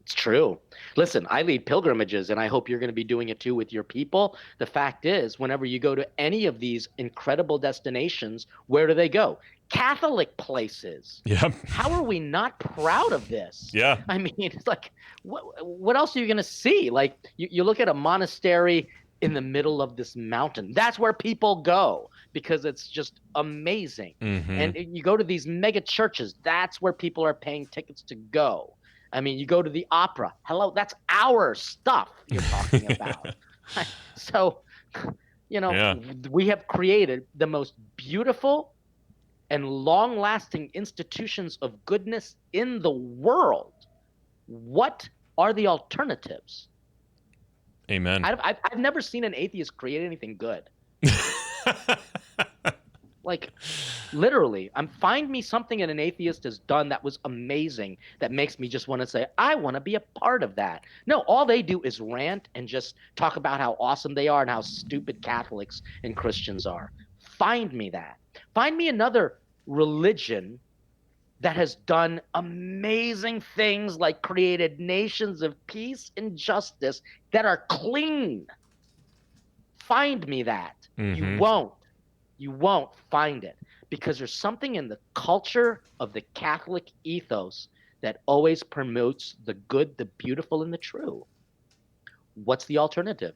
It's true. Listen, I lead pilgrimages, and I hope you're going to be doing it too with your people. The fact is, whenever you go to any of these incredible destinations, where do they go? Catholic places. Yep. How are we not proud of this? Yeah. I mean, it's like, what else are you going to see? Like, you look at a monastery in the middle of this mountain. That's where people go because it's just amazing. And you go to these mega churches. That's where people are paying tickets to go. I mean, you go to the opera. Hello, that's our stuff you're talking about. So, we have created the most beautiful and long-lasting institutions of goodness in the world. What are the alternatives? Amen. I've never seen an atheist create anything good. Like, literally, find me something that an atheist has done that was amazing that makes me just want to say, I want to be a part of that. No, all they do is rant and just talk about how awesome they are and how stupid Catholics and Christians are. Find me that. Find me another religion that has done amazing things like created nations of peace and justice that are clean. Find me that. You won't find it because there's something in the culture of the Catholic ethos that always promotes the good, the beautiful, and the true. What's the alternative?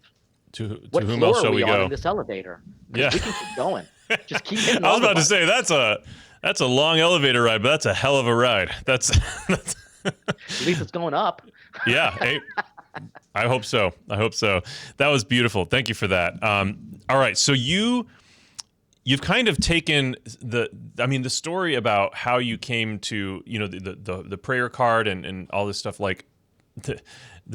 To what whom floor else shall are we on go? in this elevator? Yeah. We can keep going. Just keep hitting I was all the about to say that's a long elevator ride, but that's a hell of a ride. That's At least it's going up. Yeah. Hey, I hope so. That was beautiful. Thank you for that. All right. So you you've kind of taken the story about how you came to, the prayer card and all this stuff, like the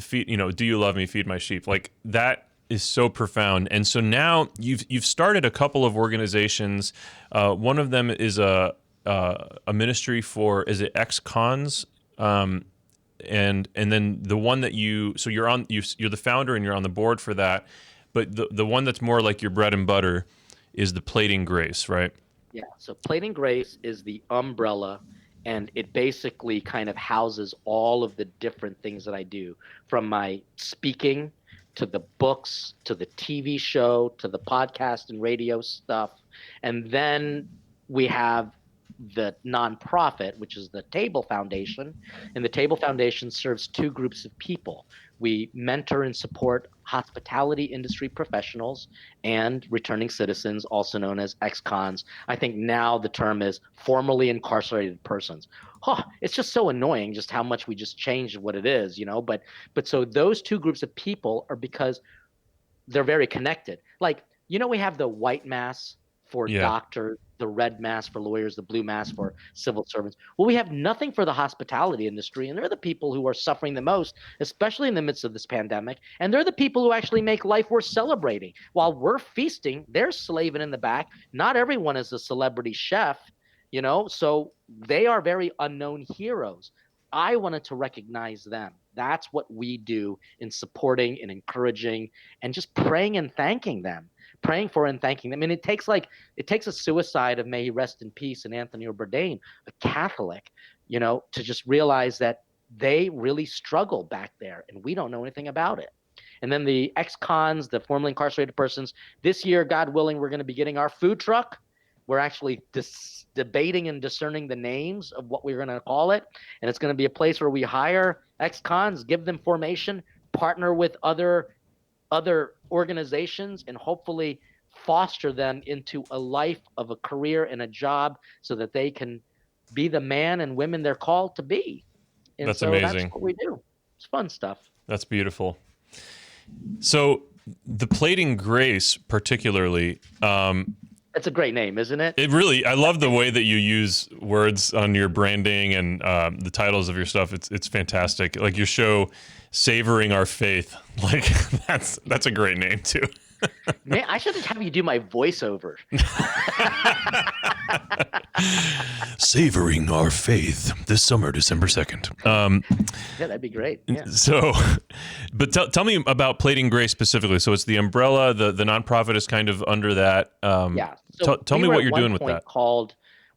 feed, do you love me, feed my sheep, like that is so profound. And so now you've started a couple of organizations. One of them is a ministry for, is it ex-cons? And then the one that you're the founder and you're on the board for that, but the one that's more like your bread and butter is the Plating Grace, right? Yeah. So Plating Grace is the umbrella, and it basically kind of houses all of the different things that I do, from my speaking to the books to the TV show to the podcast and radio stuff. And then we have the nonprofit, which is the Table Foundation. And the Table Foundation serves two groups of people. We mentor and support hospitality industry professionals and returning citizens, also known as ex-cons. I think now the term is formerly incarcerated persons. It's just so annoying just how much we just changed what it is, But so those two groups of people are, because they're very connected. Like, we have the white mass for doctors, the red mass for lawyers, the blue mass for civil servants. Well, we have nothing for the hospitality industry, and they're the people who are suffering the most, especially in the midst of this pandemic. And they're the people who actually make life worth celebrating. While we're feasting, they're slaving in the back. Not everyone is a celebrity chef, so they are very unknown heroes. I wanted to recognize them. That's what we do in supporting and encouraging and just praying and thanking them. Praying for and thanking them. And it takes a suicide of, may he rest in peace, and Anthony Bourdain, a Catholic, to just realize that they really struggle back there and we don't know anything about it. And then the ex-cons, the formerly incarcerated persons, this year, God willing, we're going to be getting our food truck. We're actually debating and discerning the names of what we're going to call it. And it's going to be a place where we hire ex-cons, give them formation, partner with other organizations, and hopefully foster them into a life of a career and a job so that they can be the man and women they're called to be. And that's amazing. That's what we do. It's fun stuff. That's beautiful. So the Plating Grace particularly, it's a great name, isn't it? I love the way that you use words on your branding and the titles of your stuff. It's fantastic. Like your show, Savoring Our Faith. Like that's a great name too. Man, I should have you do my voiceover. Savoring Our Faith this summer, December 2nd. Yeah, that'd be great. Yeah. So, but tell me about Plating Grace specifically. So it's the umbrella, the nonprofit is kind of under that. Yeah. So tell me what you're doing with that.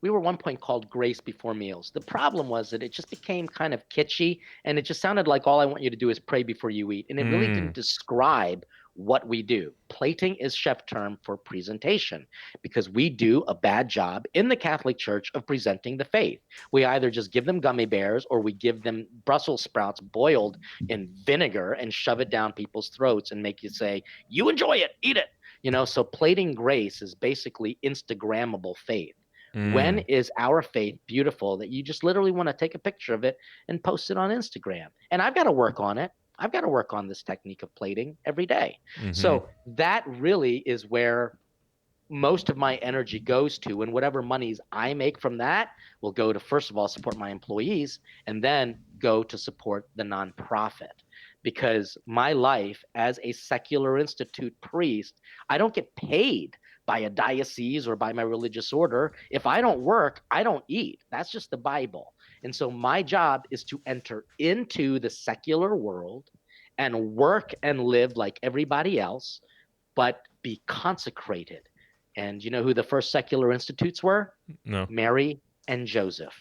We were one point called Grace Before Meals. The problem was that it just became kind of kitschy, and it just sounded like all I want you to do is pray before you eat. And it really didn't describe what we do. Plating is chef term for presentation, because we do a bad job in the Catholic Church of presenting the faith. We either just give them gummy bears, or we give them Brussels sprouts boiled in vinegar and shove it down people's throats and make you say, you enjoy it, eat it. So Plating Grace is basically Instagrammable faith. When is our faith beautiful that you just literally want to take a picture of it and post it on Instagram? And I've got to work on it. I've got to work on this technique of plating every day. So that really is where most of my energy goes to, and whatever monies I make from that will go to, first of all, support my employees, and then go to support the nonprofit. Because my life as a secular institute priest, I don't get paid by a diocese or by my religious order. If I don't work, I don't eat. That's just the Bible. And so my job is to enter into the secular world and work and live like everybody else, but be consecrated. And you know who the first secular institutes were? No. Mary and Joseph.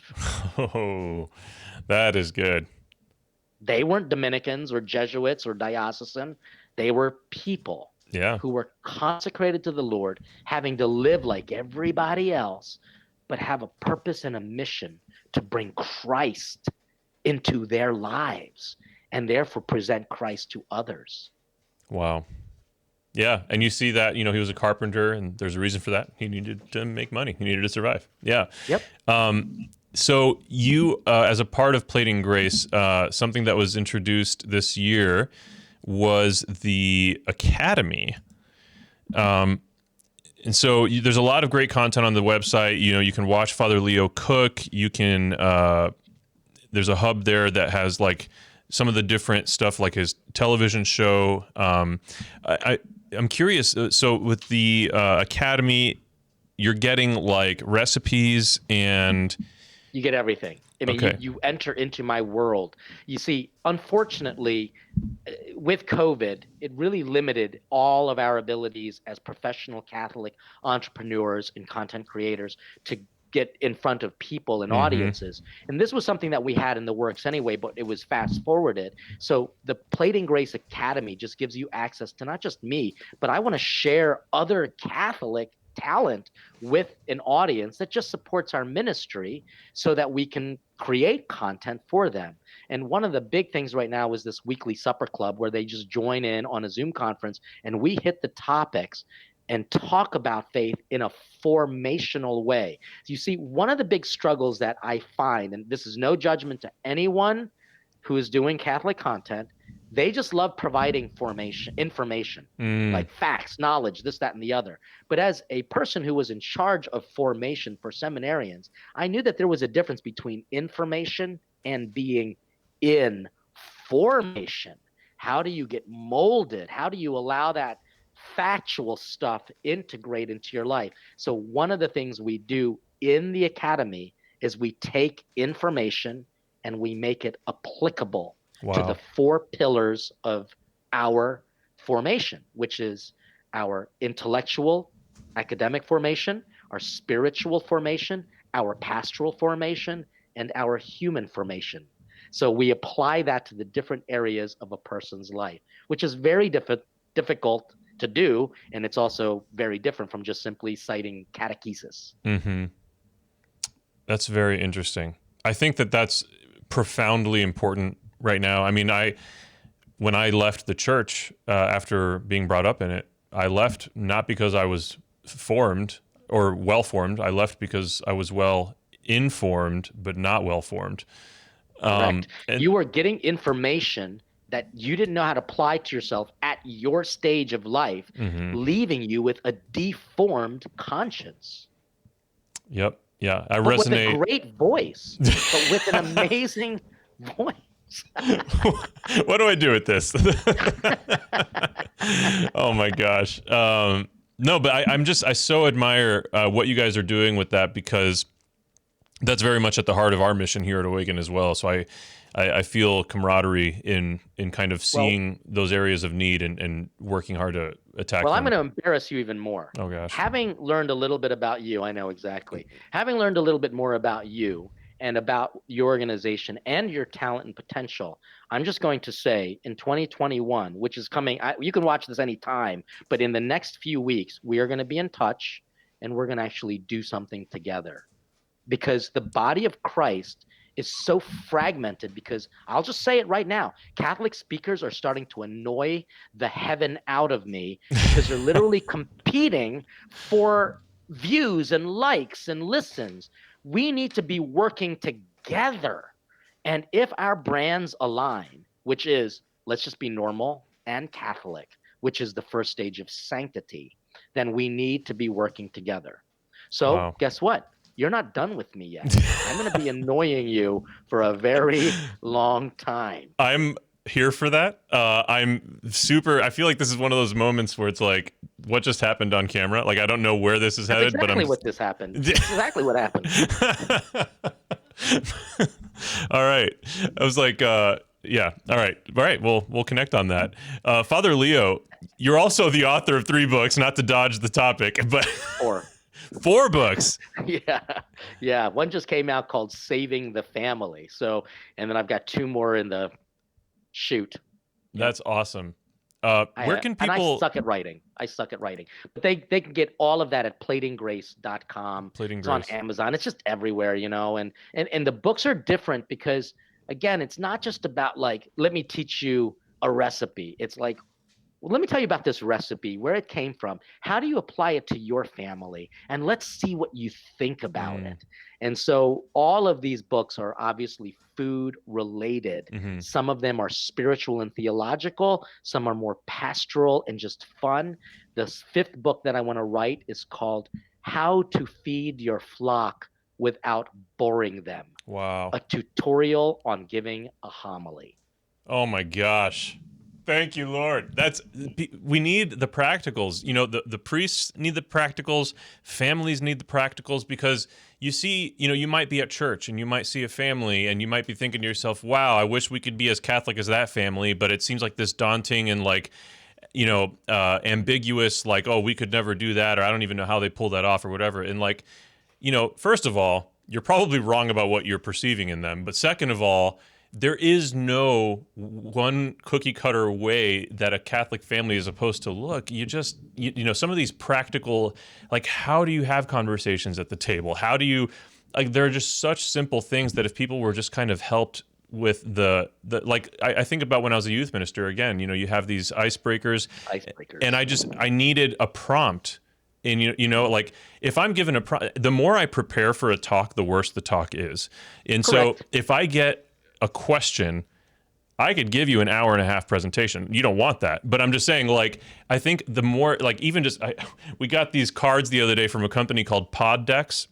Oh, that is good. They weren't Dominicans or Jesuits or diocesan. They were people who were consecrated to the Lord, having to live like everybody else, but have a purpose and a mission to bring Christ into their lives and therefore present Christ to others. Wow. Yeah, and you see that, he was a carpenter, and there's a reason for that. He needed to make money. He needed to survive. Yeah. Yep. So you, as a part of Plating Grace, something that was introduced this year was the Academy. And so there's a lot of great content on the website. You can watch Father Leo cook. You can, there's a hub there that has like some of the different stuff, like his television show. I'm curious. So with the Academy, you're getting like recipes and you get everything. I mean, okay. you enter into my world. You see, unfortunately, with COVID, it really limited all of our abilities as professional Catholic entrepreneurs and content creators to get in front of people and audiences. And this was something that we had in the works anyway, but it was fast forwarded. So the Plating Grace Academy just gives you access to not just me, but I want to share other Catholic talent with an audience that just supports our ministry so that we can create content for them. And one of the big things right now is this weekly supper club where they just join in on a Zoom conference and we hit the topics and talk about faith in a formational way. You see, one of the big struggles that I find, and this is no judgment to anyone who is doing Catholic content, they just love providing information, like facts, knowledge, this, that, and the other. But as a person who was in charge of formation for seminarians, I knew that there was a difference between information and being in formation. How do you get molded? How do you allow that factual stuff integrate into your life? So one of the things we do in the Academy is we take information and we make it applicable to the 4 pillars of our formation, which is our intellectual, academic formation, our spiritual formation, our pastoral formation, and our human formation. So we apply that to the different areas of a person's life, which is very difficult to do, and it's also very different from just simply citing catechesis. That's very interesting. I think that that's profoundly important right now. I mean, when I left the church after being brought up in it, I left not because I was formed or well-formed. I left because I was well-informed, but not well-formed. Correct. You were getting information that you didn't know how to apply to yourself at your stage of life, leaving you with a deformed conscience. Yep. Yeah, I but resonate. With a great voice, but with an amazing voice. What do I do with this? Oh my gosh. No, but I so admire what you guys are doing with that, because that's very much at the heart of our mission here at Awaken as well. So I feel camaraderie in kind of seeing those areas of need and working hard to attack them. I'm going to embarrass you even more. Oh gosh. Having learned a little bit about you, I know exactly. Having learned a little bit more about you and about your organization and your talent and potential, I'm just going to say in 2021, which is coming, you can watch this anytime, but in the next few weeks, we are going to be in touch and we're going to actually do something together. Because the body of Christ is so fragmented, because I'll just say it right now, Catholic speakers are starting to annoy the heaven out of me because they're literally competing for views and likes and listens. We need to be working together. And if our brands align, which is let's just be normal and Catholic, which is the first stage of sanctity, then we need to be working together. So guess what? You're not done with me yet. I'm going to be annoying you for a very long time. I'm here for that. I feel like this is one of those moments where it's like, what just happened on camera? Like, I don't know where this is headed, That's exactly but what this happened. That's exactly what happened. All right. I was like, yeah. All right. We'll connect on that. Father Leo, you're also the author of 3 books, not to dodge the topic, but 4 books. Yeah. One just came out called Saving the Family. So, and then I've got 2 more in the shoot. That's awesome. Where can people? And I suck at writing. But they can get all of that at platinggrace.com. It's on Amazon. It's just everywhere, you know. And the books are different because, again, it's not just about like, let me teach you a recipe. It's like, well, let me tell you about this recipe, where it came from. How do you apply it to your family? And let's see what you think about it. And so all of these books are obviously food related. Mm-hmm. Some of them are spiritual and theological. Some are more pastoral and just fun. The fifth book that I want to write is called How to Feed Your Flock Without Boring Them. Wow. A tutorial on giving a homily. Oh my gosh. Thank you, Lord. We need the practicals. You know, the priests need the practicals, families need the practicals, because you see, you know, you might be at church and you might see a family and you might be thinking to yourself, wow, I wish we could be as Catholic as that family, but it seems like this daunting and like, you know, ambiguous, like, oh, we could never do that, or I don't even know how they pull that off or whatever. And like, you know, first of all, you're probably wrong about what you're perceiving in them. But second of all, there is no one cookie cutter way that a Catholic family is supposed to look. You just, you know, some of these practical, like, how do you have conversations at the table? How do you, like, there are just such simple things that if people were just kind of helped with the like, I think about when I was a youth minister, again, you know, you have these icebreakers. And I needed a prompt. And, you know, like, if I'm given the more I prepare for a talk, the worse the talk is. And Correct. So if I get a question, I could give you an hour and a half presentation. You don't want that. But I'm just saying, like, I think the more, like, even just, we got these cards the other day from a company called Pod Decks.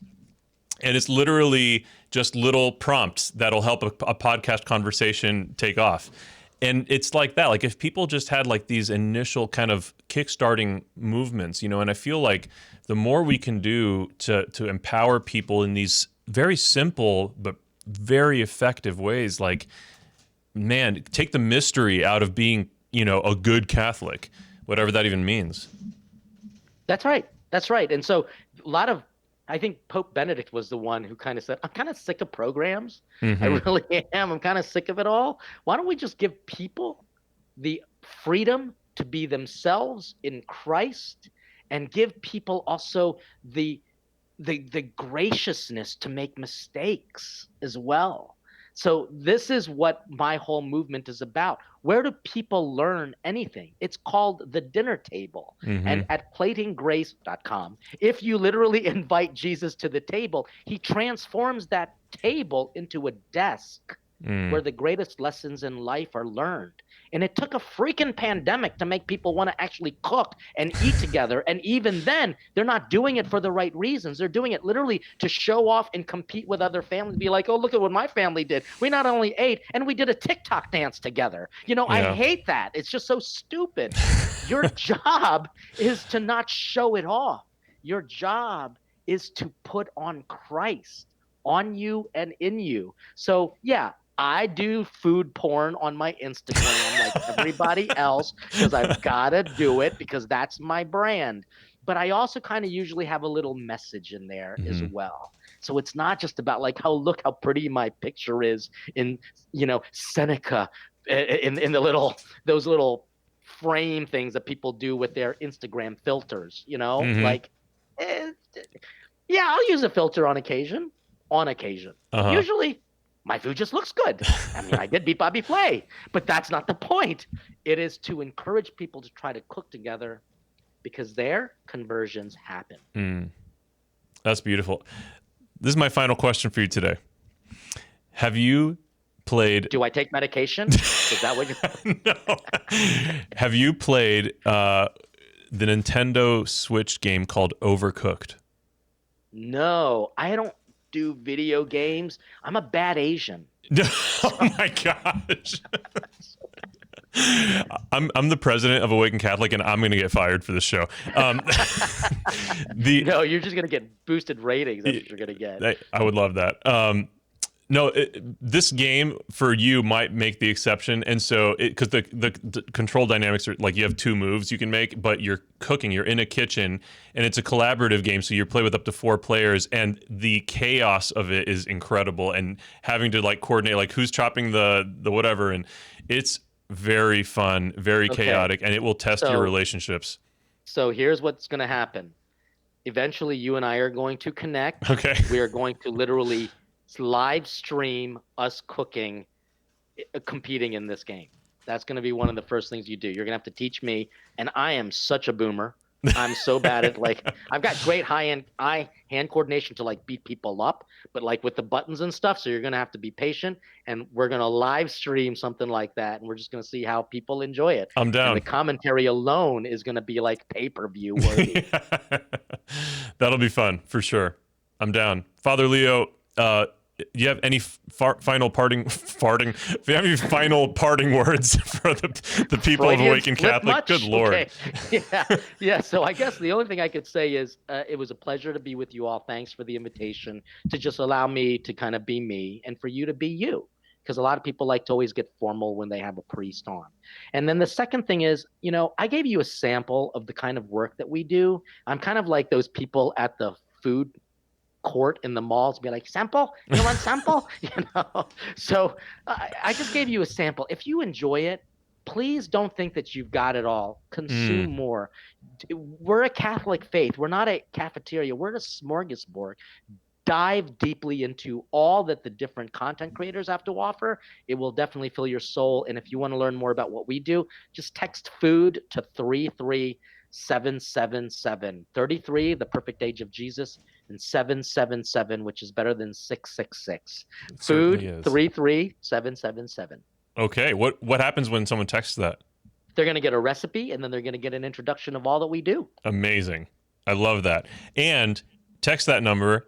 And it's literally just little prompts that'll help a podcast conversation take off. And it's like that. Like, if people just had like these initial kind of kickstarting movements, you know, and I feel like the more we can do to empower people in these very simple but very effective ways, like, man, take the mystery out of being, you know, a good Catholic, whatever that even means. That's right. That's right. And so I think Pope Benedict was the one who kind of said, I'm kind of sick of programs. Mm-hmm. I really am. I'm kind of sick of it all. Why don't we just give people the freedom to be themselves in Christ, and give people also the graciousness to make mistakes as well? So this is what my whole movement is about. Where do people learn anything? It's called the dinner table. Mm-hmm. And at platinggrace.com, if you literally invite Jesus to the table, he transforms that table into a desk where the greatest lessons in life are learned. And it took a freaking pandemic to make people want to actually cook and eat together. And even then, they're not doing it for the right reasons. They're doing it literally to show off and compete with other families. Be like, oh, look at what my family did. We not only ate, and we did a TikTok dance together. You know, Yeah. I hate that. It's just so stupid. Your job is to not show it off. Your job is to put on Christ on you and in you. So, yeah. I do food porn on my Instagram like everybody else, because I've got to do it, because that's my brand. But I also kind of usually have a little message in there as well. So it's not just about like, oh, look how pretty my picture is in, you know, Seneca, in the those little frame things that people do with their Instagram filters, you know, like, yeah, I'll use a filter on occasion. Usually my food just looks good. I mean, I did beat Bobby Flay, but that's not the point. It is to encourage people to try to cook together, because their conversions happen. That's beautiful. This is my final question for you today. Have you played... Do I take medication? Is that what you... No. Have you played the Nintendo Switch game called Overcooked? No, I don't do video games. I'm a bad Asian. Oh my gosh. I'm the president of Awaken Catholic, and I'm going to get fired for this show. No, you're just going to get boosted ratings. That's what you're going to get. I would love that. No, this game for you might make the exception, and so because the control dynamics are like you have two moves you can make, but you're cooking, you're in a kitchen, and it's a collaborative game, so you play with up to 4 players, and the chaos of it is incredible, and having to like coordinate like who's chopping the whatever, and it's very fun, very chaotic, and it will test your relationships. So here's what's going to happen. Eventually, you and I are going to connect. Okay. We are going to literally live stream us cooking, competing in this game. That's going to be one of the first things you do. You're going to have to teach me. And I am such a boomer. I'm so bad at I've got great hand coordination to beat people up, but with the buttons and stuff. So you're going to have to be patient, and we're going to live stream something like that. And we're just going to see how people enjoy it. I'm down. And the commentary alone is going to be pay-per-view worthy. That'll be fun for sure. I'm down. Father Leo, you have any final parting if you have any final parting words for the people of Awaken Catholic? Much? Good Lord. Okay. Yeah. So I guess the only thing I could say is it was a pleasure to be with you all. Thanks for the invitation to just allow me to kind of be me and for you to be you. Because a lot of people like to always get formal when they have a priest on. And then the second thing is, I gave you a sample of the kind of work that we do. I'm kind of like those people at the food court in the malls, be like, sample? You want sample? So I just gave you a sample. If you enjoy it, please don't think that you've got it all. Consume more. We're a Catholic faith. We're not a cafeteria. We're a smorgasbord. Dive deeply into all that the different content creators have to offer. It will definitely fill your soul. And if you want to learn more about what we do, just text food to 33777. 33, the perfect age of Jesus, and 777, which is better than 666. Food 33777. Okay. What happens when someone texts that? They're going to get a recipe, and then they're going to get an introduction of all that we do. Amazing. I love that. And text that number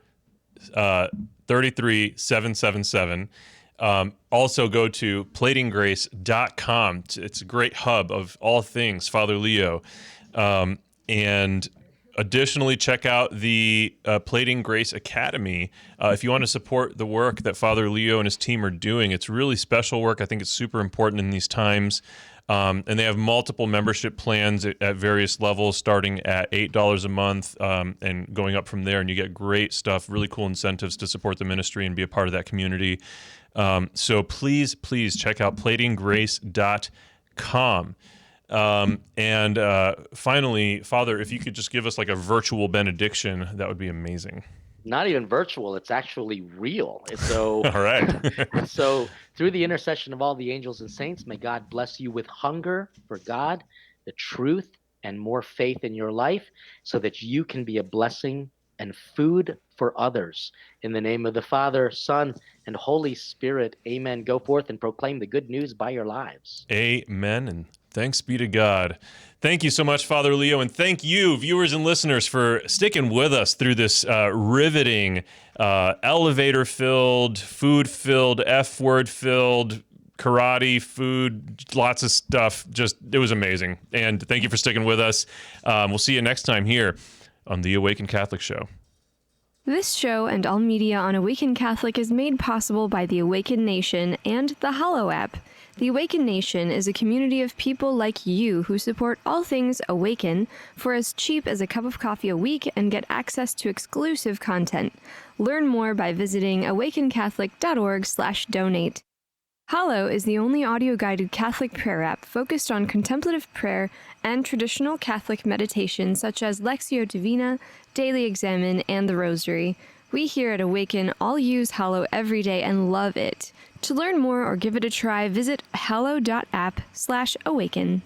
33777. Also go to platinggrace.com. It's a great hub of all things Father Leo. And additionally, check out the Plating Grace Academy if you want to support the work that Father Leo and his team are doing. It's really special work. I think it's super important in these times. And they have multiple membership plans at various levels, starting at $8 a month and going up from there. And you get great stuff, really cool incentives to support the ministry and be a part of that community. So please check out platinggrace.com. And finally, Father, if you could just give us a virtual benediction, that would be amazing. Not even virtual, it's actually real. So, all right. So through the intercession of all the angels and saints, may God bless you with hunger for God, the truth, and more faith in your life, so that you can be a blessing and food for others. In the name of the Father, Son, and Holy Spirit, amen. Go forth and proclaim the good news by your lives. Amen, and thanks be to God. Thank you so much, Father Leo, and thank you, viewers and listeners, for sticking with us through this riveting, elevator-filled, food-filled, F-word-filled, karate, food, lots of stuff. It was amazing. And thank you for sticking with us. We'll see you next time here on the Awaken Catholic Show. This show and all media on Awaken Catholic is made possible by the Awaken Nation and the Hallow app. The Awaken Nation is a community of people like you who support all things Awaken for as cheap as a cup of coffee a week and get access to exclusive content. Learn more by visiting awakencatholic.org/donate. Hallow is the only audio-guided Catholic prayer app focused on contemplative prayer and traditional Catholic meditation such as Lectio Divina, Daily Examen, and the Rosary. We here at Awaken all use Hallow every day and love it. To learn more or give it a try, visit hallow.app/awaken.